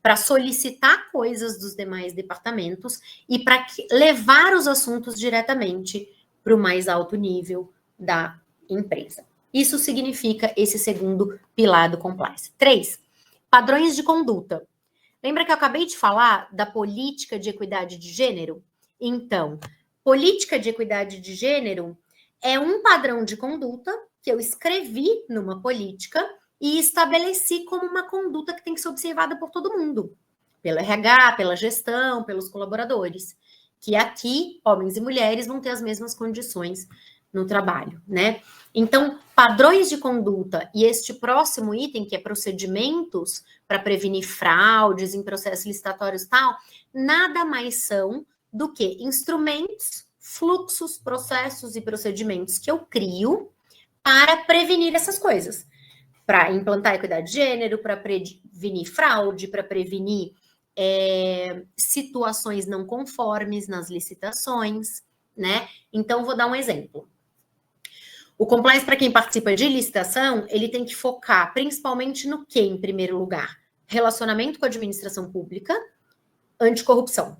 para solicitar coisas dos demais departamentos e para levar os assuntos diretamente para o mais alto nível da empresa. Isso significa esse segundo pilar do compliance. 3, padrões de conduta. Lembra que eu acabei de falar da política de equidade de gênero? Então, política de equidade de gênero é um padrão de conduta que eu escrevi numa política e estabeleci como uma conduta que tem que ser observada por todo mundo, pelo RH, pela gestão, pelos colaboradores, que aqui, homens e mulheres, vão ter as mesmas condições no trabalho, né? Então, padrões de conduta e este próximo item, que é procedimentos para prevenir fraudes em processos licitatórios e tal, nada mais são do que instrumentos, fluxos, processos e procedimentos que eu crio para prevenir essas coisas. Para implantar a equidade de gênero, para prevenir fraude, para prevenir situações não conformes nas licitações, né? Então, vou dar um exemplo. O compliance, para quem participa de licitação, ele tem que focar principalmente no que, em primeiro lugar? Relacionamento com a administração pública, anticorrupção,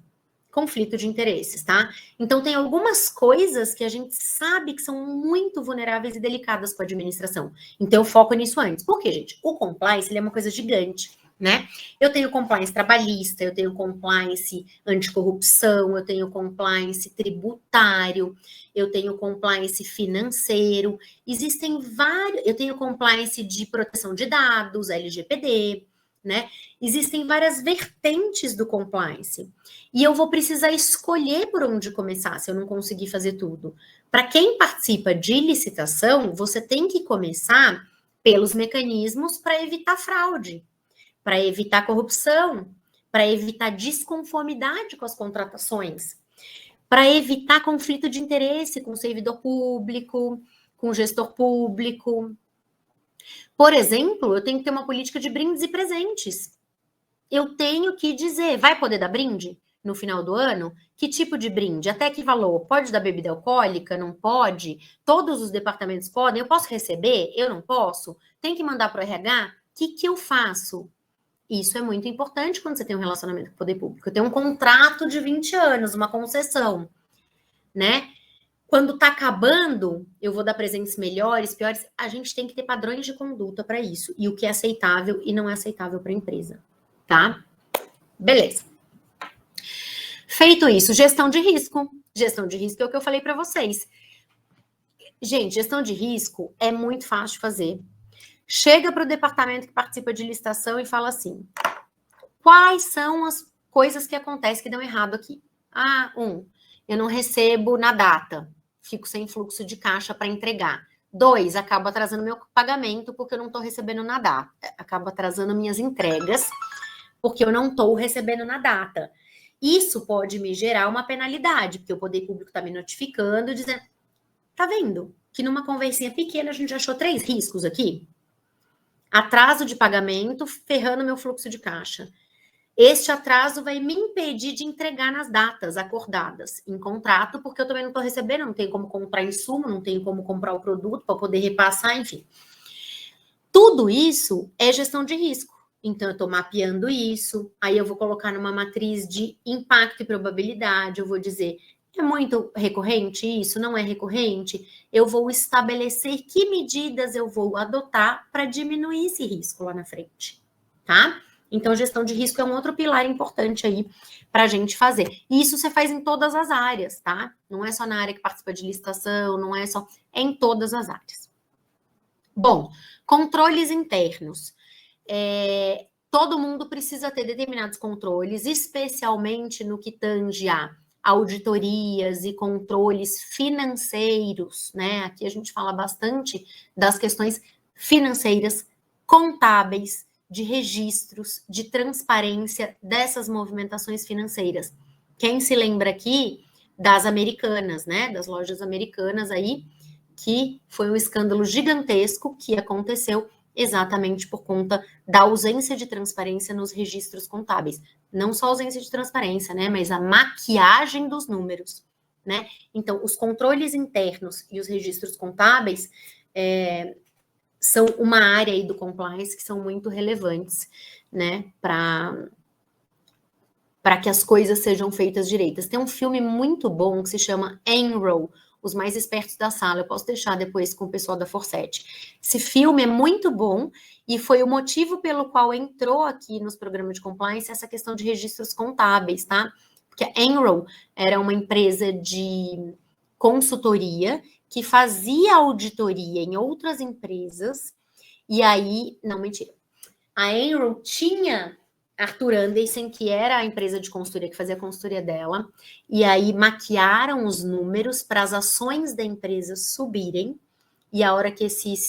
conflito de interesses, tá? Então, tem algumas coisas que a gente sabe que são muito vulneráveis e delicadas com a administração. Então, eu foco nisso antes. Por quê, gente? O compliance, ele é uma coisa gigante, né? Eu tenho compliance trabalhista, eu tenho compliance anticorrupção, eu tenho compliance tributário, eu tenho compliance financeiro, existem vários, eu tenho compliance de proteção de dados, LGPD, né? Existem várias vertentes do compliance. E eu vou precisar escolher por onde começar, se eu não conseguir fazer tudo. Para quem participa de licitação, você tem que começar pelos mecanismos para evitar fraude, para evitar corrupção, para evitar desconformidade com as contratações, para evitar conflito de interesse com o servidor público, com o gestor público. Por exemplo, eu tenho que ter uma política de brindes e presentes. Eu tenho que dizer, vai poder dar brinde no final do ano? Que tipo de brinde? Até que valor? Pode dar bebida alcoólica? Não pode? Todos os departamentos podem? Eu posso receber? Eu não posso? Tem que mandar para o RH? O que eu faço? Isso é muito importante quando você tem um relacionamento com o poder público. Eu tenho um contrato de 20 anos, uma concessão, né? Quando está acabando, eu vou dar presentes melhores, piores. A gente tem que ter padrões de conduta para isso. E o que é aceitável e não é aceitável para a empresa, tá? Beleza. Feito isso, gestão de risco. Gestão de risco é o que eu falei para vocês. Gente, gestão de risco é muito fácil de fazer. Chega para o departamento que participa de licitação e fala assim, quais são as coisas que acontecem que dão errado aqui? Eu não recebo na data, fico sem fluxo de caixa para entregar. 2, acabo atrasando meu pagamento porque eu não estou recebendo na data. Acabo atrasando minhas entregas porque eu não estou recebendo na data. Isso pode me gerar uma penalidade, porque o poder público está me notificando, dizendo, tá vendo que numa conversinha pequena a gente achou 3 riscos aqui? Atraso de pagamento, ferrando meu fluxo de caixa. Este atraso vai me impedir de entregar nas datas acordadas em contrato, porque eu também não estou recebendo, não tenho como comprar insumo, não tenho como comprar o produto para poder repassar, enfim. Tudo isso é gestão de risco. Então, eu estou mapeando isso, aí eu vou colocar numa matriz de impacto e probabilidade, eu vou dizer, é muito recorrente isso? Não é recorrente? Eu vou estabelecer que medidas eu vou adotar para diminuir esse risco lá na frente, tá? Então, gestão de risco é um outro pilar importante aí para a gente fazer. E isso você faz em todas as áreas, tá? Não é só na área que participa de licitação, não é só... É em todas as áreas. Bom, controles internos. Todo mundo precisa ter determinados controles, especialmente no que tange a auditorias e controles financeiros, né? Aqui a gente fala bastante das questões financeiras, contábeis, de registros, de transparência dessas movimentações financeiras. Quem se lembra aqui das americanas, né? Das lojas americanas aí, que foi um escândalo gigantesco que aconteceu exatamente por conta da ausência de transparência nos registros contábeis. Não só a ausência de transparência, né? Mas a maquiagem dos números, né? Então, os controles internos e os registros contábeis são uma área aí do compliance que são muito relevantes, né, para que as coisas sejam feitas direitas. Tem um filme muito bom que se chama Enroll, Os Mais Espertos da Sala. Eu posso deixar depois com o pessoal da Forsete. Esse filme é muito bom e foi o motivo pelo qual entrou aqui nos programas de compliance essa questão de registros contábeis, tá? Porque a Enroll era uma empresa de consultoria que fazia auditoria em outras empresas, e aí, não, mentira. A Enroll tinha Arthur Andersen, que era a empresa de consultoria que fazia a consultoria dela, e aí maquiaram os números para as ações da empresa subirem, e a hora que esse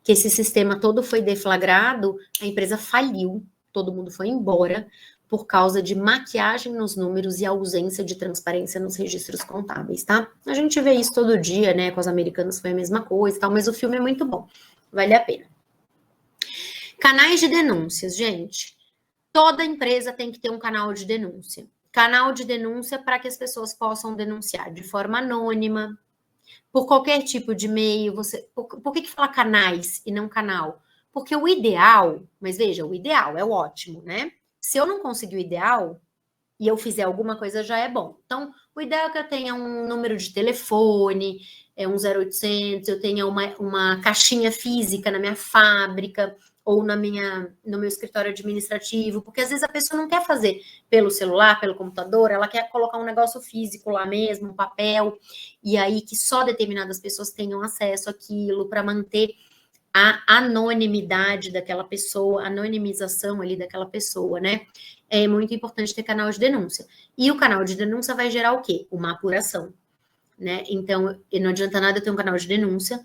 sistema todo foi deflagrado, a empresa faliu, todo mundo foi embora, por causa de maquiagem nos números e ausência de transparência nos registros contábeis, tá? A gente vê isso todo dia, né? Com os americanos foi a mesma coisa e tal, mas o filme é muito bom, vale a pena. Canais de denúncias, gente. Toda empresa tem que ter um canal de denúncia. Canal de denúncia para que as pessoas possam denunciar de forma anônima, por qualquer tipo de e-mail. Por que fala canais e não canal? Porque o ideal, mas veja, o ideal é o ótimo, né? Se eu não conseguir o ideal e eu fizer alguma coisa, já é bom. Então, o ideal é que eu tenha um número de telefone, um 0800, eu tenha uma caixinha física na minha fábrica ou no meu escritório administrativo, porque às vezes a pessoa não quer fazer pelo celular, pelo computador, ela quer colocar um negócio físico lá mesmo, um papel, e aí que só determinadas pessoas tenham acesso àquilo para manter a anonimidade daquela pessoa, a anonimização ali daquela pessoa, né? É muito importante ter canal de denúncia. E o canal de denúncia vai gerar o quê? Uma apuração, né? Então, não adianta nada eu ter um canal de denúncia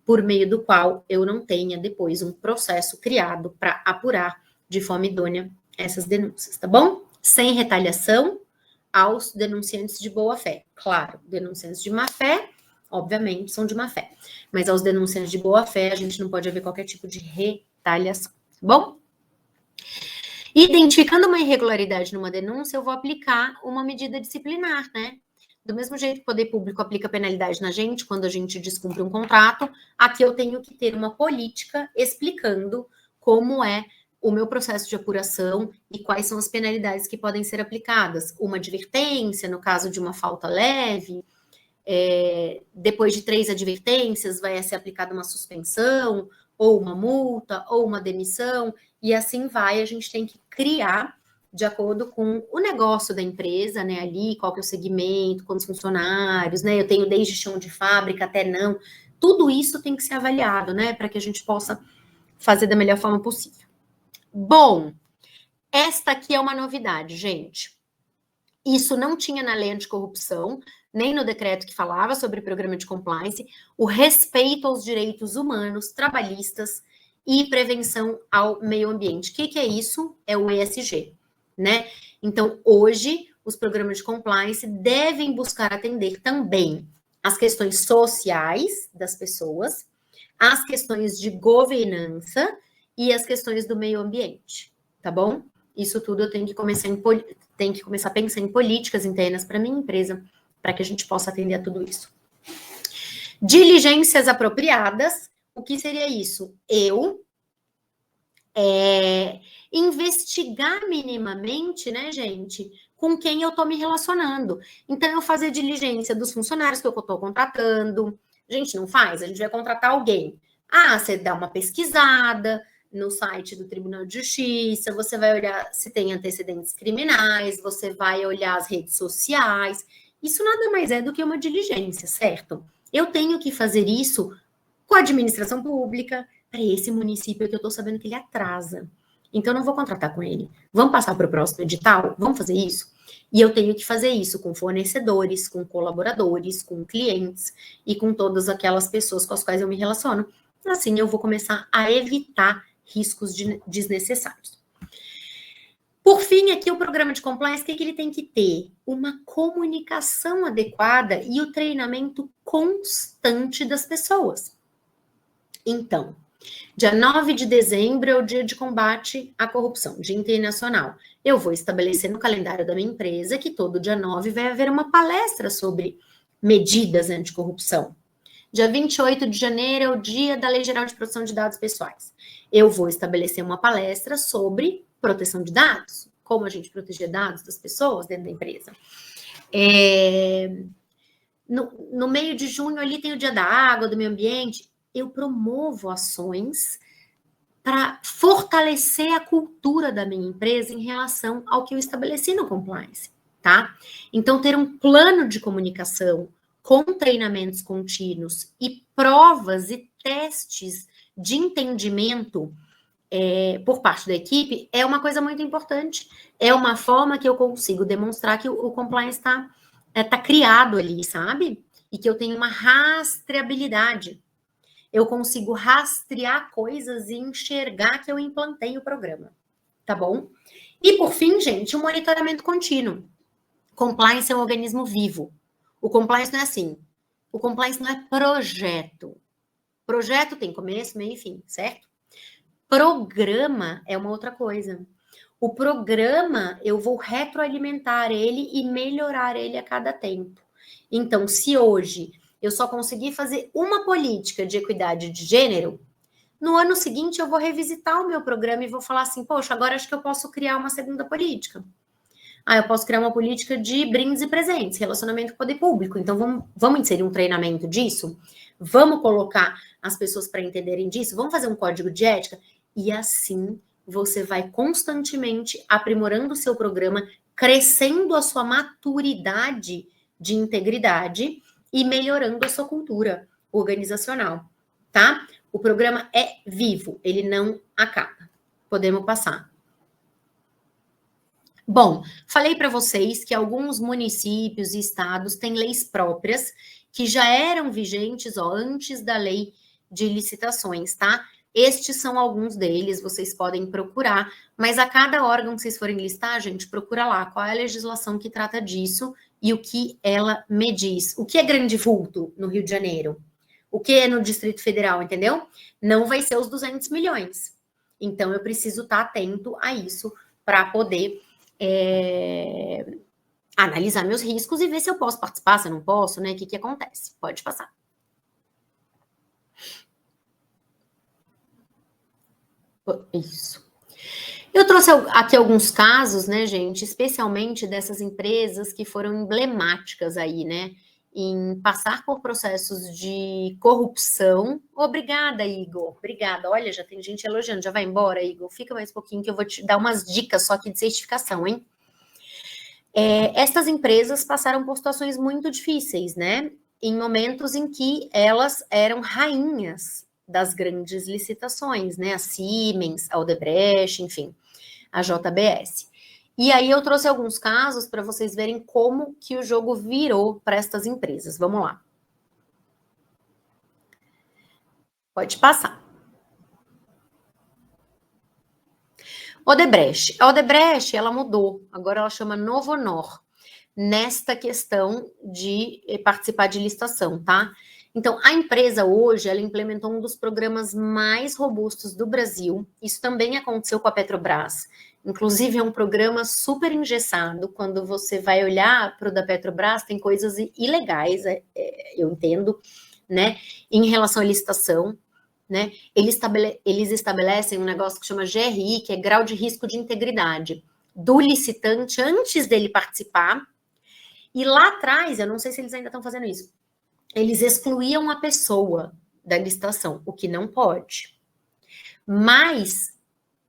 por meio do qual eu não tenha depois um processo criado para apurar de forma idônea essas denúncias, tá bom? Sem retaliação aos denunciantes de boa fé. Claro, denunciantes de má fé, obviamente, são de má fé. Mas aos denunciantes de boa fé, a gente não pode haver qualquer tipo de retaliação, tá bom? Identificando uma irregularidade numa denúncia, eu vou aplicar uma medida disciplinar, né? Do mesmo jeito que o poder público aplica penalidade na gente quando a gente descumpre um contrato, aqui eu tenho que ter uma política explicando como é o meu processo de apuração e quais são as penalidades que podem ser aplicadas. Uma advertência, no caso de uma falta leve, depois de 3 advertências vai ser aplicada uma suspensão, ou uma multa, ou uma demissão, e assim vai, a gente tem que criar de acordo com o negócio da empresa, né, ali, qual que é o segmento, quantos funcionários, né, eu tenho desde chão de fábrica até não, tudo isso tem que ser avaliado, né, para que a gente possa fazer da melhor forma possível. Bom, esta aqui é uma novidade, gente. Isso não tinha na lei anticorrupção, nem no decreto que falava sobre programa de compliance, o respeito aos direitos humanos, trabalhistas e prevenção ao meio ambiente. O que é isso? É o ESG, né? Então, hoje, os programas de compliance devem buscar atender também as questões sociais das pessoas, as questões de governança e as questões do meio ambiente, tá bom? Isso tudo eu tenho que começar a pensar em políticas internas para minha empresa, para que a gente possa atender a tudo isso. Diligências apropriadas, o que seria isso? Eu investigar minimamente, né, gente, com quem eu estou me relacionando. Então, eu fazer diligência dos funcionários que eu estou contratando. A gente não faz, a gente vai contratar alguém. Você dá uma pesquisada no site do Tribunal de Justiça, você vai olhar se tem antecedentes criminais, você vai olhar as redes sociais. Isso nada mais é do que uma diligência, certo? Eu tenho que fazer isso com a administração pública, para esse município que eu estou sabendo que ele atrasa. Então, eu não vou contratar com ele. Vamos passar para o próximo edital? Vamos fazer isso? E eu tenho que fazer isso com fornecedores, com colaboradores, com clientes e com todas aquelas pessoas com as quais eu me relaciono. Assim, eu vou começar a evitar riscos desnecessários. Por fim, aqui o programa de compliance, o que ele tem que ter? Uma comunicação adequada e o treinamento constante das pessoas. Então, dia 9 de dezembro é o dia de combate à corrupção, Dia Internacional. Eu vou estabelecer no calendário da minha empresa que todo dia 9 vai haver uma palestra sobre medidas anticorrupção. dia 28 de janeiro é o dia da Lei Geral de Proteção de Dados Pessoais. Eu vou estabelecer uma palestra sobre proteção de dados, como a gente proteger dados das pessoas dentro da empresa. No meio de junho ali tem o Dia da Água, do Meio Ambiente. Eu promovo ações para fortalecer a cultura da minha empresa em relação ao que eu estabeleci no compliance, tá? Então, ter um plano de comunicação com treinamentos contínuos e provas e testes de entendimento por parte da equipe é uma coisa muito importante. É uma forma que eu consigo demonstrar que o compliance está criado ali, sabe? E que eu tenho uma rastreabilidade. Eu consigo rastrear coisas e enxergar que eu implantei o programa, tá bom? E, por fim, gente, o monitoramento contínuo. Compliance é um organismo vivo. O compliance não é assim. O compliance não é projeto. Projeto tem começo, meio e fim, certo? Programa é uma outra coisa. O programa, eu vou retroalimentar ele e melhorar ele a cada tempo. Então, se hoje eu só consegui fazer uma política de equidade de gênero, no ano seguinte eu vou revisitar o meu programa e vou falar assim, poxa, agora acho que eu posso criar uma segunda política. Eu posso criar uma política de brindes e presentes, relacionamento com o poder público. Então, vamos inserir um treinamento disso? Vamos colocar as pessoas para entenderem disso? Vamos fazer um código de ética? E assim, você vai constantemente aprimorando o seu programa, crescendo a sua maturidade de integridade e melhorando a sua cultura organizacional, tá? O programa é vivo, ele não acaba. Podemos passar. Bom, falei para vocês que alguns municípios e estados têm leis próprias que já eram vigentes antes da lei de licitações, tá? Estes são alguns deles, vocês podem procurar, mas a cada órgão que vocês forem listar, gente, procura lá qual é a legislação que trata disso e o que ela me diz. O que é grande vulto no Rio de Janeiro? O que é no Distrito Federal, entendeu? Não vai ser os 200 milhões. Então, eu preciso estar atento a isso para poder analisar meus riscos e ver se eu posso participar, se eu não posso, né? O que acontece? Pode passar. Isso. Eu trouxe aqui alguns casos, né, gente, especialmente dessas empresas que foram emblemáticas aí, né, em passar por processos de corrupção. Obrigada, Igor. Obrigada. Olha, já tem gente elogiando. Já vai embora, Igor? Fica mais um pouquinho que eu vou te dar umas dicas só aqui de certificação, hein? Estas empresas passaram por situações muito difíceis, né? Em momentos em que elas eram rainhas das grandes licitações, né? A Siemens, a Odebrecht, enfim, a JBS. E aí eu trouxe alguns casos para vocês verem como que o jogo virou para estas empresas. Vamos lá. Pode passar. Odebrecht. A Odebrecht, ela mudou. Agora ela chama Novonor. Nesta questão de participar de licitação, tá? Então, a empresa hoje, ela implementou um dos programas mais robustos do Brasil. Isso também aconteceu com a Petrobras. Inclusive, é um programa super engessado. Quando você vai olhar para o da Petrobras, tem coisas ilegais, eu entendo, né? Em relação à licitação, né? Eles estabelecem um negócio que chama GRI, que é grau de risco de integridade do licitante antes dele participar. E lá atrás, eu não sei se eles ainda estão fazendo isso, eles excluíam a pessoa da licitação, o que não pode. Mas,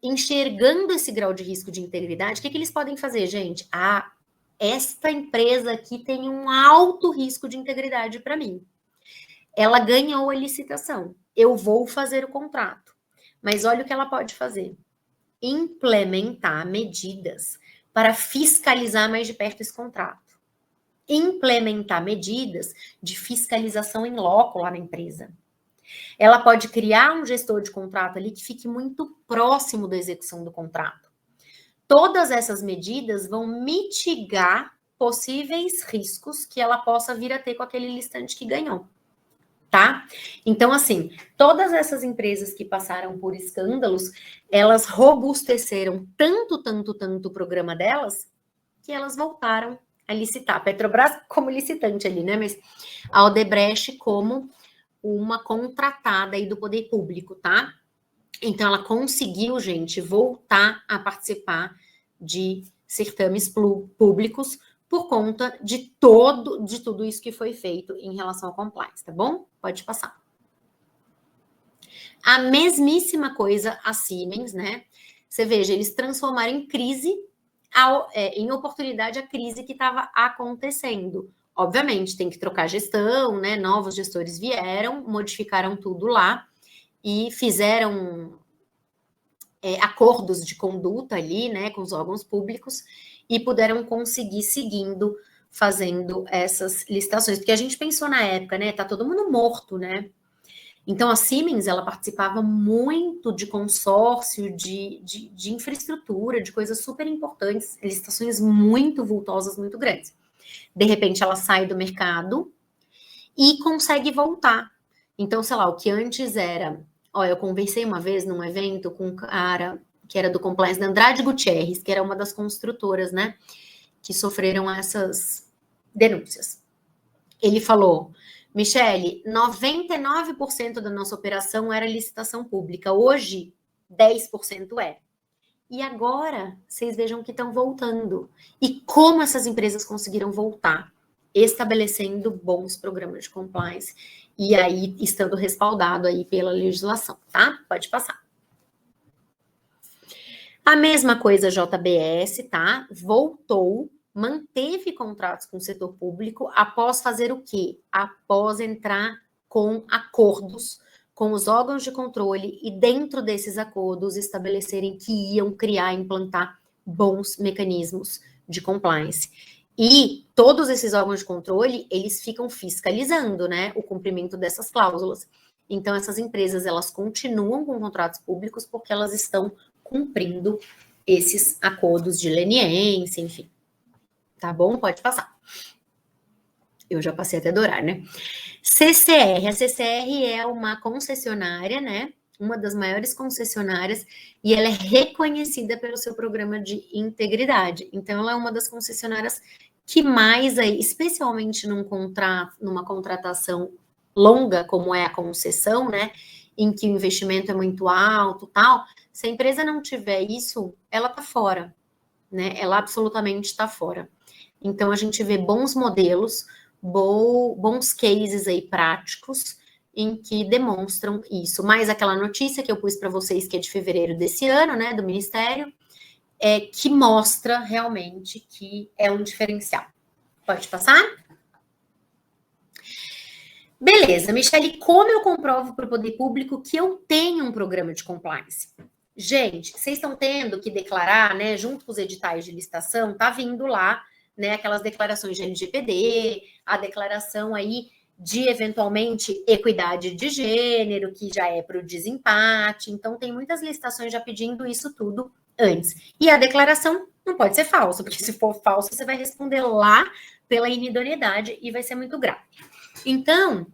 enxergando esse grau de risco de integridade, o que eles podem fazer, gente? Esta empresa aqui tem um alto risco de integridade para mim. Ela ganhou a licitação. Eu vou fazer o contrato. Mas olha o que ela pode fazer. Implementar medidas para fiscalizar mais de perto esse contrato. Implementar medidas de fiscalização em loco lá na empresa. Ela pode criar um gestor de contrato ali que fique muito próximo da execução do contrato. Todas essas medidas vão mitigar possíveis riscos que ela possa vir a ter com aquele licitante que ganhou, tá? Então, assim, todas essas empresas que passaram por escândalos, elas robusteceram tanto o programa delas, que elas voltaram a licitar. A Petrobras como licitante ali, né? Mas a Odebrecht como uma contratada aí do poder público, tá? Então, ela conseguiu, gente, voltar a participar de certames públicos por conta de tudo isso que foi feito em relação ao compliance, tá bom? Pode passar. A mesmíssima coisa a Siemens, né? Você veja, eles transformaram em crise, em oportunidade a crise que estava acontecendo. Obviamente, tem que trocar gestão, né? Novos gestores vieram, modificaram tudo lá e fizeram acordos de conduta ali, né, com os órgãos públicos e puderam conseguir seguindo fazendo essas licitações, porque a gente pensou na época, né, tá todo mundo morto, né? Então a Siemens, ela participava muito de consórcio, de infraestrutura, de coisas super importantes, licitações muito vultosas, muito grandes. De repente ela sai do mercado e consegue voltar. Então, sei lá, o que antes era... eu conversei uma vez num evento com um cara que era do compliance da Andrade Gutierrez, que era uma das construtoras, né, que sofreram essas denúncias. Ele falou, Michele, 99% da nossa operação era licitação pública, hoje 10% é. E agora, vocês vejam que estão voltando. E como essas empresas conseguiram voltar? Estabelecendo bons programas de compliance e aí estando respaldado aí pela legislação, tá? Pode passar. A mesma coisa JBS, tá? Voltou, manteve contratos com o setor público após fazer o quê? Após entrar com acordos com os órgãos de controle e dentro desses acordos estabelecerem que iam criar e implantar bons mecanismos de compliance. E todos esses órgãos de controle, eles ficam fiscalizando, né, o cumprimento dessas cláusulas. Então, essas empresas, elas continuam com contratos públicos porque elas estão cumprindo esses acordos de leniência, enfim. Tá bom? Pode passar. Eu já passei até do horário, né? CCR. A CCR é uma concessionária, né? Uma das maiores concessionárias, e ela é reconhecida pelo seu programa de integridade. Então, ela é uma das concessionárias que mais, aí, especialmente numa contratação longa, como é a concessão, né, em que o investimento é muito alto, tal, se a empresa não tiver isso, ela está fora, né? Ela absolutamente está fora. Então, a gente vê bons modelos, bons cases aí práticos, em que demonstram isso. Mais aquela notícia que eu pus para vocês, que é de fevereiro desse ano, né, do Ministério, que mostra realmente que é um diferencial. Pode passar? Beleza, Michele, como eu comprovo para o poder público que eu tenho um programa de compliance? Gente, vocês estão tendo que declarar, né, junto com os editais de licitação, tá vindo lá, né, aquelas declarações de LGPD, a declaração aí de, eventualmente, equidade de gênero, que já é para o desempate. Então, tem muitas licitações já pedindo isso tudo antes. E a declaração não pode ser falsa, porque se for falsa, você vai responder lá pela inidoneidade e vai ser muito grave. Então,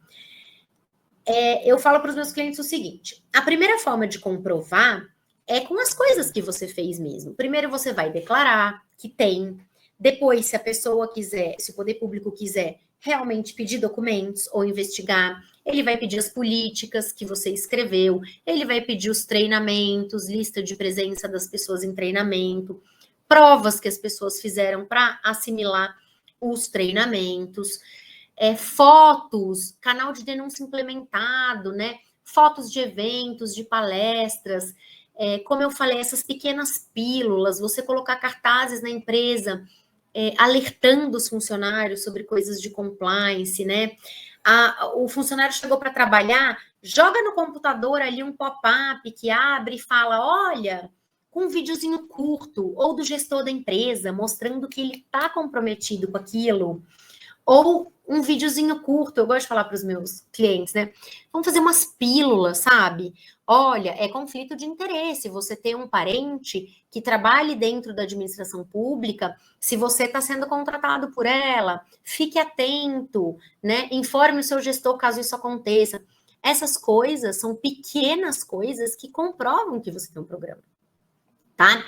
eu falo para os meus clientes o seguinte, a primeira forma de comprovar é com as coisas que você fez mesmo. Primeiro, você vai declarar que tem. Depois, se a pessoa quiser, se o poder público quiser realmente pedir documentos ou investigar, ele vai pedir as políticas que você escreveu, ele vai pedir os treinamentos, lista de presença das pessoas em treinamento, provas que as pessoas fizeram para assimilar os treinamentos, fotos, canal de denúncia implementado, né? Fotos de eventos, de palestras, como eu falei, essas pequenas pílulas, você colocar cartazes na empresa, alertando os funcionários sobre coisas de compliance, né? O funcionário chegou para trabalhar, joga no computador ali um pop-up que abre e fala, olha, com um videozinho curto, ou do gestor da empresa, mostrando que ele está comprometido com aquilo, ou um videozinho curto, eu gosto de falar para os meus clientes, né? Vamos fazer umas pílulas, sabe? Olha, é conflito de interesse você ter um parente que trabalhe dentro da administração pública, se você está sendo contratado por ela, fique atento, né? Informe o seu gestor caso isso aconteça. Essas coisas são pequenas coisas que comprovam que você tem um programa, tá?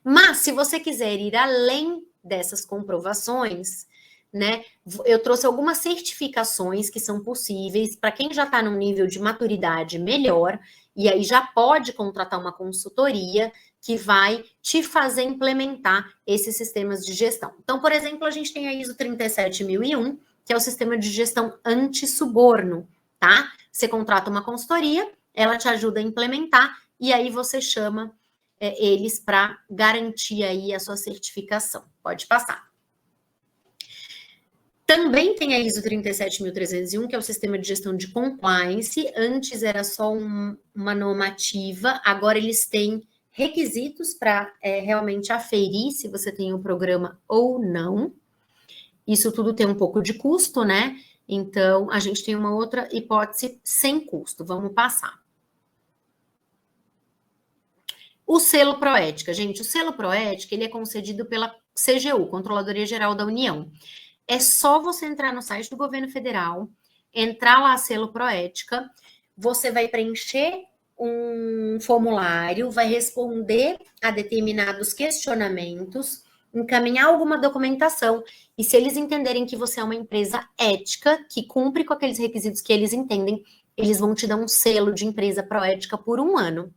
Mas, se você quiser ir além dessas comprovações, né? Eu trouxe algumas certificações que são possíveis para quem já está num nível de maturidade melhor, e aí já pode contratar uma consultoria que vai te fazer implementar esses sistemas de gestão. Então, por exemplo, a gente tem a ISO 37001, que é o sistema de gestão anti-suborno, tá? Você contrata uma consultoria, ela te ajuda a implementar, e aí você chama eles para garantir aí a sua certificação. Pode passar. Também tem a ISO 37301, que é o sistema de gestão de compliance. Antes era só uma normativa, agora eles têm requisitos para realmente aferir se você tem um programa ou não. Isso tudo tem um pouco de custo, né? Então, a gente tem uma outra hipótese sem custo. Vamos passar. O selo Proética. Gente, o selo Proética, ele é concedido pela CGU, Controladoria Geral da União. É só você entrar no site do governo federal, entrar lá, selo Proética, você vai preencher um formulário, vai responder a determinados questionamentos, encaminhar alguma documentação, e se eles entenderem que você é uma empresa ética, que cumpre com aqueles requisitos que eles entendem, eles vão te dar um selo de empresa proética por 1 ano.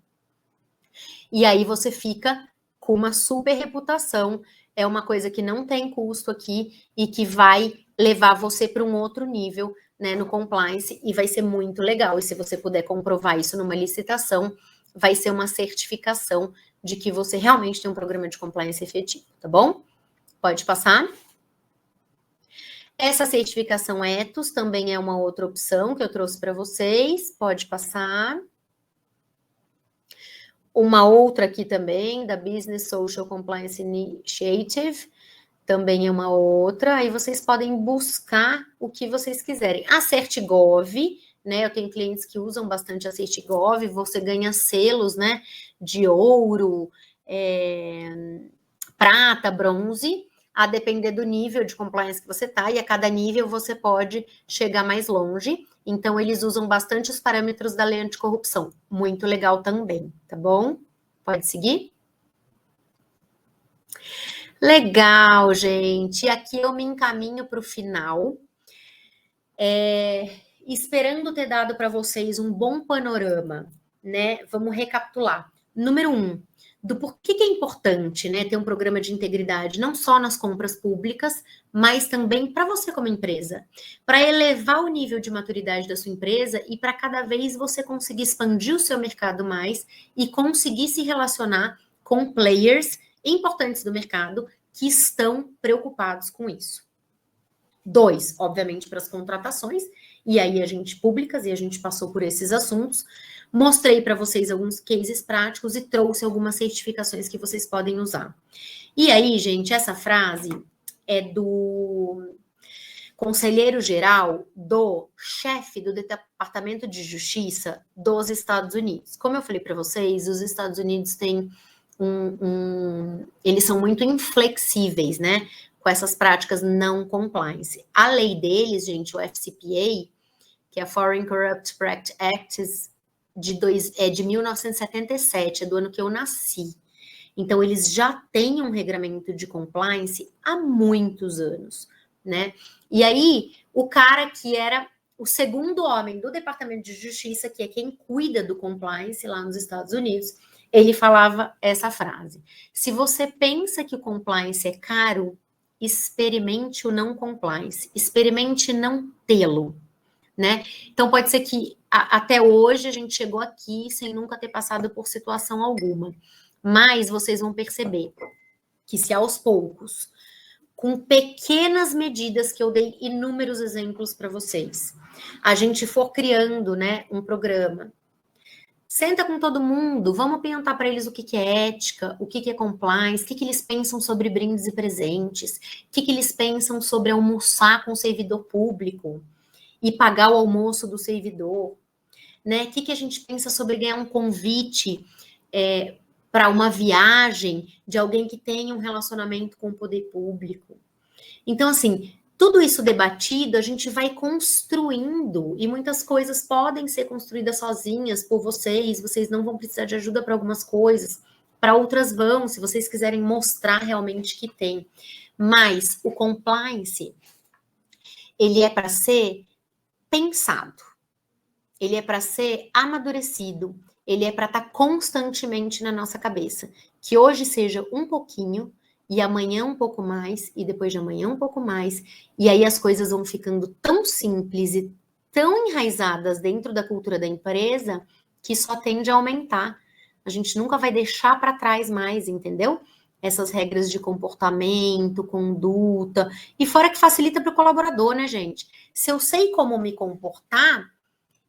E aí você fica com uma super reputação, é uma coisa que não tem custo aqui e que vai levar você para um outro nível, né, no compliance, e vai ser muito legal. E se você puder comprovar isso numa licitação, vai ser uma certificação de que você realmente tem um programa de compliance efetivo, tá bom? Pode passar. Essa certificação Ethos também é uma outra opção que eu trouxe para vocês. Pode passar. Uma outra aqui também, da Business Social Compliance Initiative, também é uma outra. Aí vocês podem buscar o que vocês quiserem. A CertGov, né? Eu tenho clientes que usam bastante a CertGov, você ganha selos, né? De ouro, prata, bronze, a depender do nível de compliance que você tá, e a cada nível você pode chegar mais longe. Então, eles usam bastante os parâmetros da lei anticorrupção. Muito legal também, tá bom? Pode seguir? Legal, gente. Aqui eu me encaminho para o final. Esperando ter dado para vocês um bom panorama, né? Vamos recapitular. Número 1, do porquê que é importante, né, ter um programa de integridade, não só nas compras públicas, mas também para você como empresa, para elevar o nível de maturidade da sua empresa e para cada vez você conseguir expandir o seu mercado mais e conseguir se relacionar com players importantes do mercado que estão preocupados com isso. 2, obviamente, para as contratações, e aí a gente públicas, e a gente passou por esses assuntos. Mostrei para vocês alguns cases práticos e trouxe algumas certificações que vocês podem usar. E aí, gente, essa frase é do conselheiro geral do chefe do Departamento de Justiça dos Estados Unidos. Como eu falei para vocês, os Estados Unidos têm eles são muito inflexíveis, né? Com essas práticas não compliance. A lei deles, gente, o FCPA, que é a Foreign Corrupt Practices Act, de 1977, é do ano que eu nasci. Então, eles já têm um regramento de compliance há muitos anos, né? E aí, o cara que era o segundo homem do Departamento de Justiça, que é quem cuida do compliance lá nos Estados Unidos, ele falava essa frase: se você pensa que o compliance é caro, experimente o não compliance, experimente não tê-lo, né? Então, pode ser que até hoje a gente chegou aqui sem nunca ter passado por situação alguma, mas vocês vão perceber que se aos poucos, com pequenas medidas que eu dei inúmeros exemplos para vocês, a gente for criando, né, um programa, senta com todo mundo, vamos perguntar para eles o que é ética, o que é compliance, o que eles pensam sobre brindes e presentes, o que eles pensam sobre almoçar com o servidor público e pagar o almoço do servidor, né? O que a gente pensa sobre ganhar um convite para uma viagem de alguém que tem um relacionamento com o poder público. Então, assim, tudo isso debatido, a gente vai construindo, e muitas coisas podem ser construídas sozinhas por vocês não vão precisar de ajuda para algumas coisas, para outras vão, se vocês quiserem mostrar realmente que tem. Mas o compliance, ele é para ser pensado, ele é para ser amadurecido, ele é para estar constantemente na nossa cabeça. Que hoje seja um pouquinho, e amanhã um pouco mais, e depois de amanhã um pouco mais, e aí as coisas vão ficando tão simples e tão enraizadas dentro da cultura da empresa que só tende a aumentar. A gente nunca vai deixar para trás mais, entendeu? Essas regras de comportamento, conduta, e fora que facilita para o colaborador, né, gente? Se eu sei como me comportar,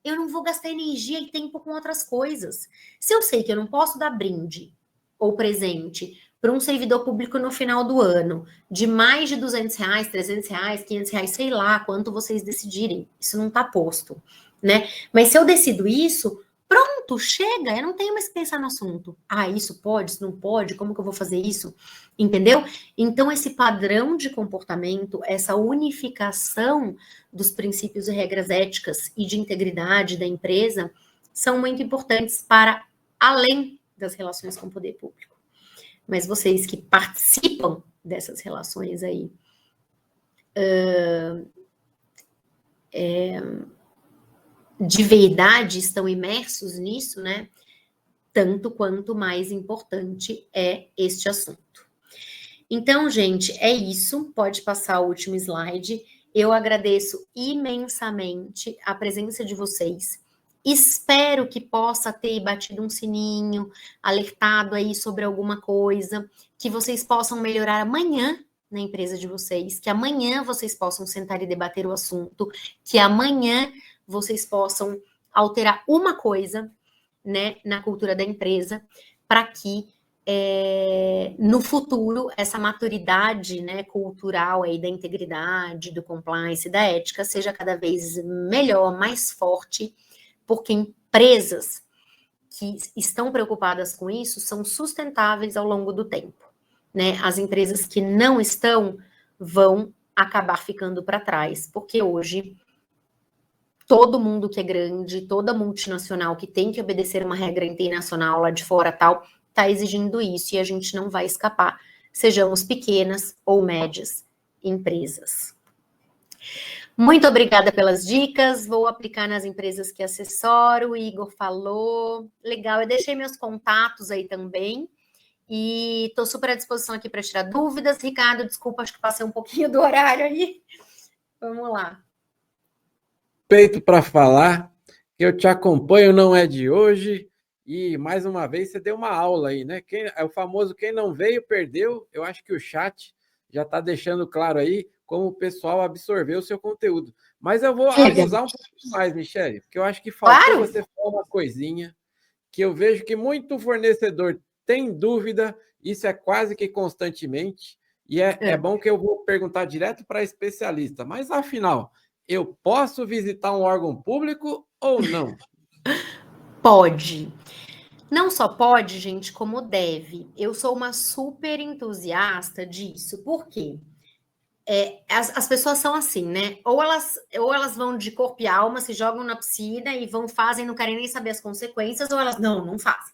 eu não vou gastar energia e tempo com outras coisas. Se eu sei que eu não posso dar brinde ou presente para um servidor público no final do ano, de mais de R$200, R$300, R$500, sei lá quanto vocês decidirem, isso não está posto, né? Mas se eu decido isso, pronto, chega, eu não tenho mais que pensar no assunto. Ah, isso pode, isso não pode, como que eu vou fazer isso? Entendeu? Então, esse padrão de comportamento, essa unificação dos princípios e regras éticas e de integridade da empresa são muito importantes para além das relações com o poder público. Mas vocês que participam dessas relações aí, de verdade estão imersos nisso, né? Tanto quanto mais importante é este assunto. Então, gente, é isso. Pode passar o último slide. Eu agradeço imensamente a presença de vocês. Espero que possa ter batido um sininho, alertado aí sobre alguma coisa, que vocês possam melhorar amanhã na empresa de vocês, que amanhã vocês possam sentar e debater o assunto, que amanhã vocês possam alterar uma coisa, né, na cultura da empresa, para que no futuro essa maturidade, né, cultural aí da integridade, do compliance, da ética seja cada vez melhor, mais forte, porque empresas que estão preocupadas com isso são sustentáveis ao longo do tempo, né? As empresas que não estão vão acabar ficando para trás, porque hoje todo mundo que é grande, toda multinacional que tem que obedecer uma regra internacional lá de fora tal, está exigindo isso e a gente não vai escapar, sejamos pequenas ou médias empresas. Muito obrigada pelas dicas, vou aplicar nas empresas que assessoro, o Igor falou, legal, eu deixei meus contatos aí também, e estou super à disposição aqui para tirar dúvidas. Ricardo, desculpa, acho que passei um pouquinho do horário aí, vamos lá. Peito para falar, que eu te acompanho, não é de hoje, e mais uma vez você deu uma aula aí, né? É o famoso quem não veio, perdeu. Eu acho que o chat já está deixando claro aí como o pessoal absorveu o seu conteúdo. Mas eu vou abusar um pouquinho mais, Michele, porque eu acho que faltou você falar uma coisinha, que eu vejo que muito fornecedor tem dúvida, isso é quase que constantemente, e é bom que eu vou perguntar direto para especialista, mas afinal, eu posso visitar um órgão público ou não? Pode. Não só pode, gente, como deve. Eu sou uma super entusiasta disso. Por quê? As pessoas são assim, né? Ou elas vão de corpo e alma, se jogam na piscina e fazem, não querem nem saber as consequências, ou elas não fazem.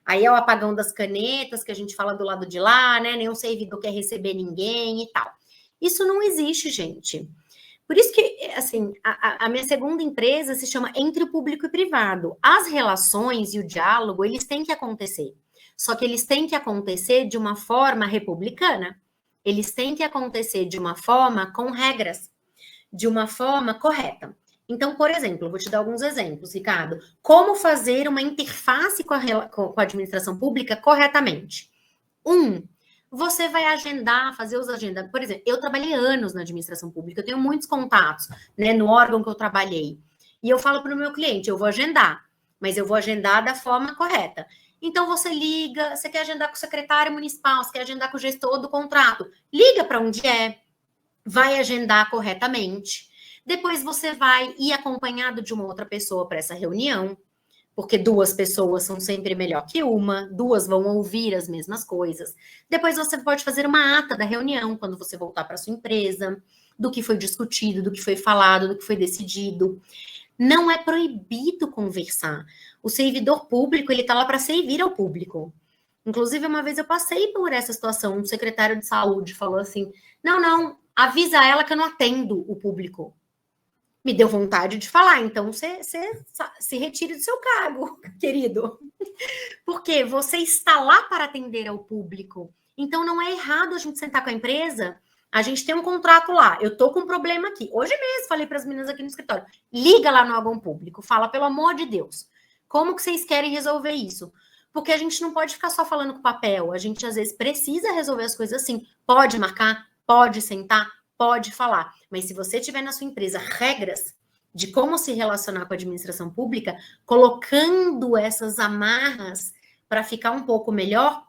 Aí é o apagão das canetas, que a gente fala do lado de lá, né? Nenhum servidor quer receber ninguém e tal. Isso não existe, gente. Por isso que, assim, a minha segunda empresa se chama Entre o Público e Privado. As relações e o diálogo, eles têm que acontecer. Só que eles têm que acontecer de uma forma republicana. Eles têm que acontecer de uma forma com regras, de uma forma correta. Então, por exemplo, eu vou te dar alguns exemplos, Ricardo. Como fazer uma interface com a administração pública corretamente? Você vai agendar, fazer os agendas. Por exemplo, eu trabalhei anos na administração pública, eu tenho muitos contatos, né, no órgão que eu trabalhei. E eu falo para o meu cliente, eu vou agendar, mas eu vou agendar da forma correta. Então, você liga, você quer agendar com o secretário municipal, você quer agendar com o gestor do contrato, liga para onde vai agendar corretamente. Depois você vai ir acompanhado de uma outra pessoa para essa reunião, porque 2 pessoas são sempre melhor que uma, 2 vão ouvir as mesmas coisas. Depois você pode fazer uma ata da reunião quando você voltar para sua empresa, do que foi discutido, do que foi falado, do que foi decidido. Não é proibido conversar. O servidor público, ele está lá para servir ao público. Inclusive, uma vez eu passei por essa situação, um secretário de saúde falou assim, não, avisa ela que eu não atendo o público. Me deu vontade de falar, então você se retire do seu cargo, querido. Porque você está lá para atender ao público. Então não é errado a gente sentar com a empresa, a gente tem um contrato lá, eu tô com um problema aqui. Hoje mesmo falei para as meninas aqui no escritório, liga lá no órgão público, fala, pelo amor de Deus, como que vocês querem resolver isso? Porque a gente não pode ficar só falando com papel, a gente às vezes precisa resolver as coisas assim, pode marcar, pode sentar, pode falar. Mas se você tiver na sua empresa regras de como se relacionar com a administração pública, colocando essas amarras para ficar um pouco melhor,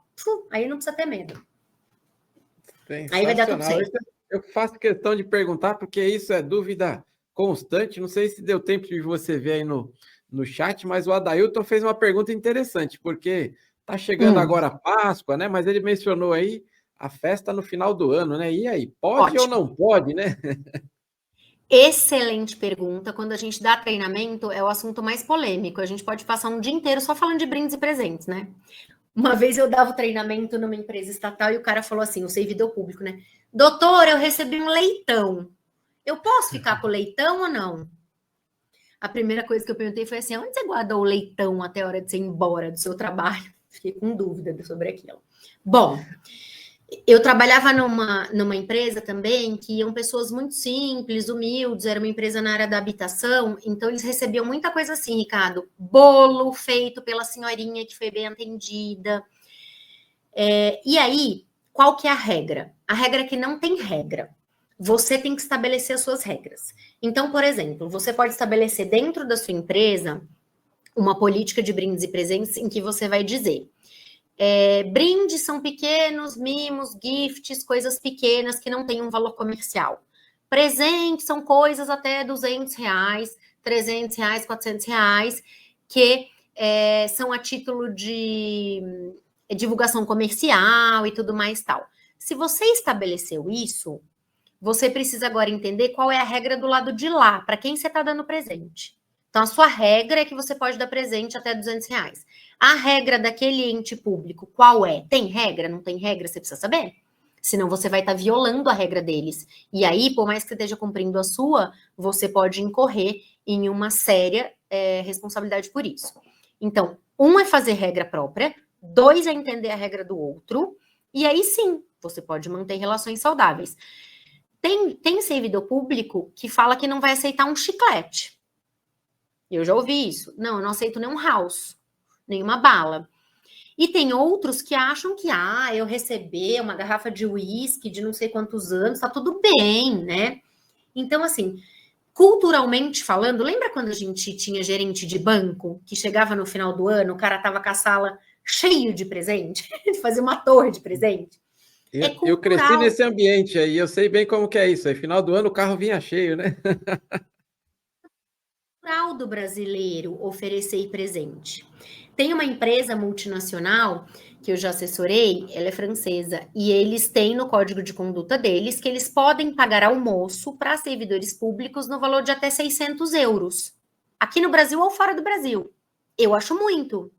aí não precisa ter medo. Aí vai dar tudo certo. Eu faço questão de perguntar, porque isso é dúvida constante. Não sei se deu tempo de você ver aí no chat, mas o Adailton fez uma pergunta interessante, porque está chegando agora a Páscoa, né? Mas ele mencionou aí a festa no final do ano, né? E aí, pode ou não pode, né? Excelente pergunta. Quando a gente dá treinamento, é o assunto mais polêmico. A gente pode passar um dia inteiro só falando de brindes e presentes, né? Uma vez eu dava treinamento numa empresa estatal e o cara falou assim, o servidor público, né? Doutor, eu recebi um leitão. Eu posso ficar com o leitão ou não? A primeira coisa que eu perguntei foi assim, onde você guardou o leitão até a hora de você ir embora do seu trabalho? Fiquei com dúvida sobre aquilo. Bom, eu trabalhava numa empresa também que iam pessoas muito simples, humildes, era uma empresa na área da habitação, então eles recebiam muita coisa assim, Ricardo, bolo feito pela senhorinha que foi bem atendida. E aí, qual que é a regra? A regra é que não tem regra. Você tem que estabelecer as suas regras. Então, por exemplo, você pode estabelecer dentro da sua empresa uma política de brindes e presentes em que você vai dizer brindes são pequenos, mimos, gifts, coisas pequenas que não têm um valor comercial. Presentes são coisas até R$200, R$300, R$400, que são a título de divulgação comercial e tudo mais tal. Se você estabeleceu isso, você precisa agora entender qual é a regra do lado de lá, para quem você está dando presente. Então, a sua regra é que você pode dar presente até R$200. A regra daquele ente público, qual é? Tem regra? Não tem regra? Você precisa saber. Senão você vai estar violando a regra deles. E aí, por mais que você esteja cumprindo a sua, você pode incorrer em uma séria responsabilidade por isso. Então, um é fazer regra própria, 2 é entender a regra do outro, e aí sim, você pode manter relações saudáveis. Tem servidor público que fala que não vai aceitar um chiclete. Eu já ouvi isso. Não, eu não aceito nenhum house, nenhuma bala. E tem outros que acham que, eu receber uma garrafa de uísque de não sei quantos anos, tá tudo bem, né? Então, assim, culturalmente falando, lembra quando a gente tinha gerente de banco, que chegava no final do ano, o cara tava com a sala cheio de presente, fazia uma torre de presente? Eu cresci nesse ambiente aí, eu sei bem como que é isso. Aí, final do ano, o carro vinha cheio, né? Do brasileiro oferecer presente. Tem uma empresa multinacional que eu já assessorei, ela é francesa, e eles têm no código de conduta deles que eles podem pagar almoço para servidores públicos no valor de até 600 euros. Aqui no Brasil ou fora do Brasil. Eu acho muito,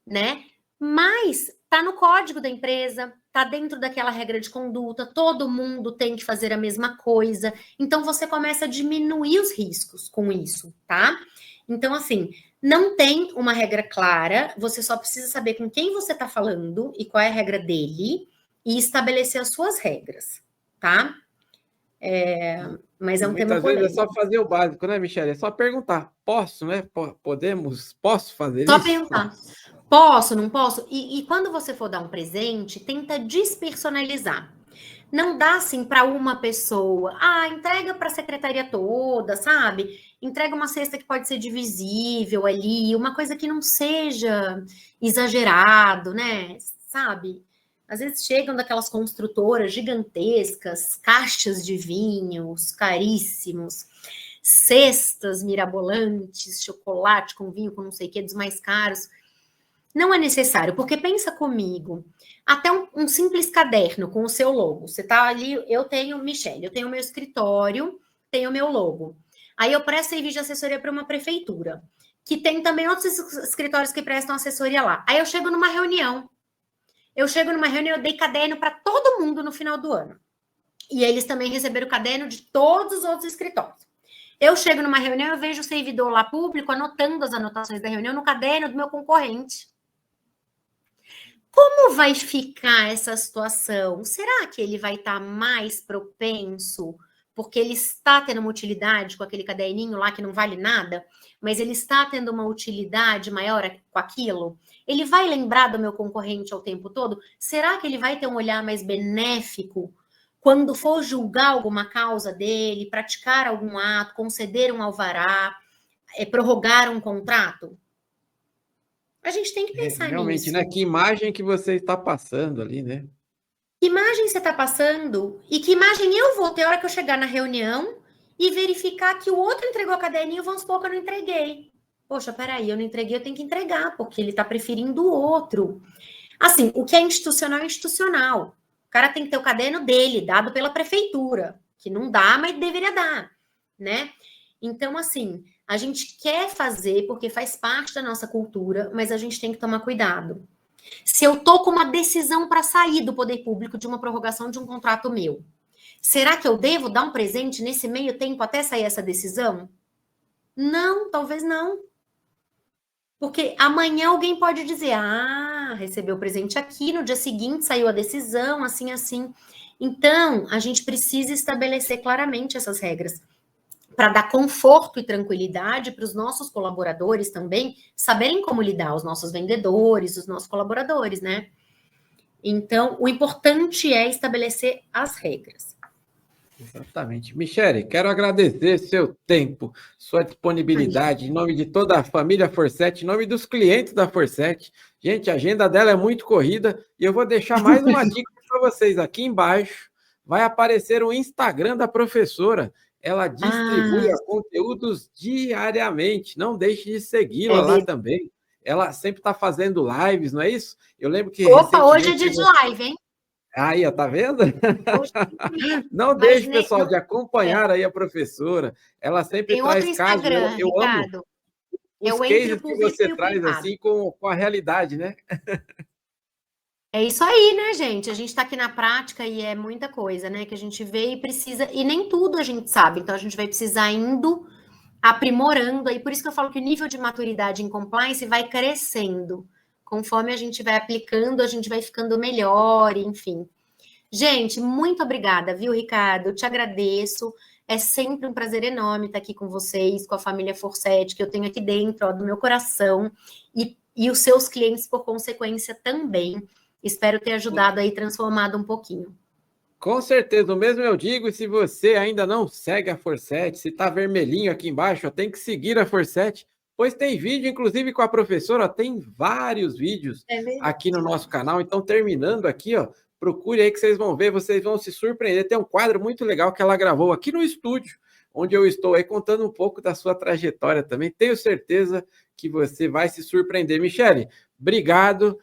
né? Mas tá no código da empresa, tá dentro daquela regra de conduta, todo mundo tem que fazer a mesma coisa. Então, você começa a diminuir os riscos com isso, tá? Então, assim, não tem uma regra clara, você só precisa saber com quem você tá falando e qual é a regra dele e estabelecer as suas regras, tá? Mas é um tema polêmico. Muitas vezes é só fazer o básico, né, Michele? É só perguntar. Posso, né? Posso fazer isso? Só perguntar. Posso, não posso? E quando você for dar um presente, tenta despersonalizar. Não dá assim para uma pessoa. Entrega para a secretaria toda, sabe? Entrega uma cesta que pode ser divisível ali, uma coisa que não seja exagerado, né? Sabe? Às vezes chegam daquelas construtoras gigantescas, caixas de vinhos caríssimos, cestas mirabolantes, chocolate com vinho com não sei o que, dos mais caros. Não é necessário, porque pensa comigo, até um simples caderno com o seu logo. Você tá ali, eu tenho, Michele, eu tenho o meu escritório, tenho o meu logo. Aí eu presto serviço de assessoria para uma prefeitura, que tem também outros escritórios que prestam assessoria lá. Aí eu chego numa reunião, eu dei caderno para todo mundo no final do ano. E eles também receberam o caderno de todos os outros escritórios. Eu chego numa reunião, eu vejo o servidor lá público anotando as anotações da reunião no caderno do meu concorrente. Como vai ficar essa situação? Será que ele vai estar mais propenso, porque ele está tendo uma utilidade com aquele caderninho lá que não vale nada, mas ele está tendo uma utilidade maior com aquilo? Ele vai lembrar do meu concorrente ao tempo todo? Será que ele vai ter um olhar mais benéfico quando for julgar alguma causa dele, praticar algum ato, conceder um alvará, prorrogar um contrato? A gente tem que pensar realmente, nisso. né? Que imagem que você está passando ali, né? Que imagem você está passando? E que imagem eu vou ter a hora que eu chegar na reunião e verificar que o outro entregou a caderninho, vamos supor que eu não entreguei. Poxa, peraí, eu não entreguei, eu tenho que entregar, porque ele está preferindo o outro. Assim, o que é institucional é institucional. O cara tem que ter o caderno dele, dado pela prefeitura, que não dá, mas deveria dar, né? Então, assim, a gente quer fazer porque faz parte da nossa cultura, mas a gente tem que tomar cuidado. Se eu tô com uma decisão para sair do poder público de uma prorrogação de um contrato meu, será que eu devo dar um presente nesse meio tempo até sair essa decisão? Não, talvez não. Porque amanhã alguém pode dizer, recebeu o presente aqui, no dia seguinte saiu a decisão, assim, assim. Então, a gente precisa estabelecer claramente essas regras para dar conforto e tranquilidade para os nossos colaboradores também saberem como lidar, os nossos vendedores, os nossos colaboradores, né? Então, o importante é estabelecer as regras. Exatamente. Michele, quero agradecer seu tempo, sua disponibilidade, em nome de toda a família Forset, em nome dos clientes da Forset. Gente, a agenda dela é muito corrida e eu vou deixar mais uma dica para vocês. Aqui embaixo vai aparecer o Instagram da professora. Ela distribui conteúdos diariamente. Não deixe de segui-la lá também. Ela sempre está fazendo lives, não é isso? Eu lembro que... Opa, hoje é dia de live, hein? Aí, ó, tá vendo? Não deixe, pessoal, de acompanhar aí a professora. Ela sempre tem traz outro casos. Instagram, Eu Ricardo. amo os cases que você traz assim com a realidade, né? É isso aí, né, gente? A gente tá aqui na prática e é muita coisa, né? Que a gente vê e precisa, e nem tudo a gente sabe, então a gente vai precisar indo aprimorando, aí por isso que eu falo que o nível de maturidade em compliance vai crescendo. Conforme a gente vai aplicando, a gente vai ficando melhor, enfim. Gente, muito obrigada, viu, Ricardo? Eu te agradeço. É sempre um prazer enorme estar aqui com vocês, com a família Forset, que eu tenho aqui dentro, ó, do meu coração, e os seus clientes, por consequência, também. Espero ter ajudado aí, transformado um pouquinho. Com certeza, o mesmo eu digo, e se você ainda não segue a Forset, se tá vermelhinho aqui embaixo, ó, tem que seguir a Forset, pois tem vídeo, inclusive com a professora, ó, tem vários vídeos aqui no nosso canal, então terminando aqui, ó, procure aí que vocês vão ver, vocês vão se surpreender, tem um quadro muito legal que ela gravou aqui no estúdio, onde eu estou aí contando um pouco da sua trajetória também, tenho certeza que você vai se surpreender. Michele, obrigado.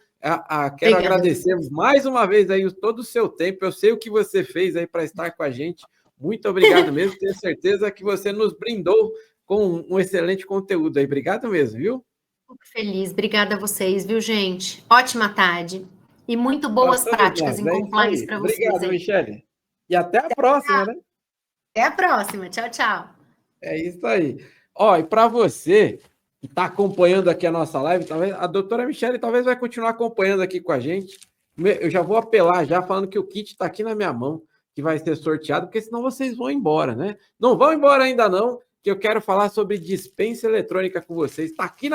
Quero agradecer mais uma vez aí todo o seu tempo. Eu sei o que você fez aí para estar com a gente. Muito obrigado mesmo. Tenho certeza que você nos brindou com um excelente conteúdo aí. Obrigado mesmo, viu? Fico feliz. Obrigada a vocês, viu, gente? Ótima tarde. E muito boas práticas em compliance para vocês. Obrigado, Michele. E até a próxima, né? Até a próxima. Tchau, tchau. É isso aí. Ó, e para você que está acompanhando aqui a nossa live, talvez a doutora Michele talvez vai continuar acompanhando aqui com a gente. Eu já vou apelar já falando que o kit está aqui na minha mão, que vai ser sorteado, porque senão vocês vão embora, né? Não vão embora ainda não, que eu quero falar sobre dispensa eletrônica com vocês. Está aqui na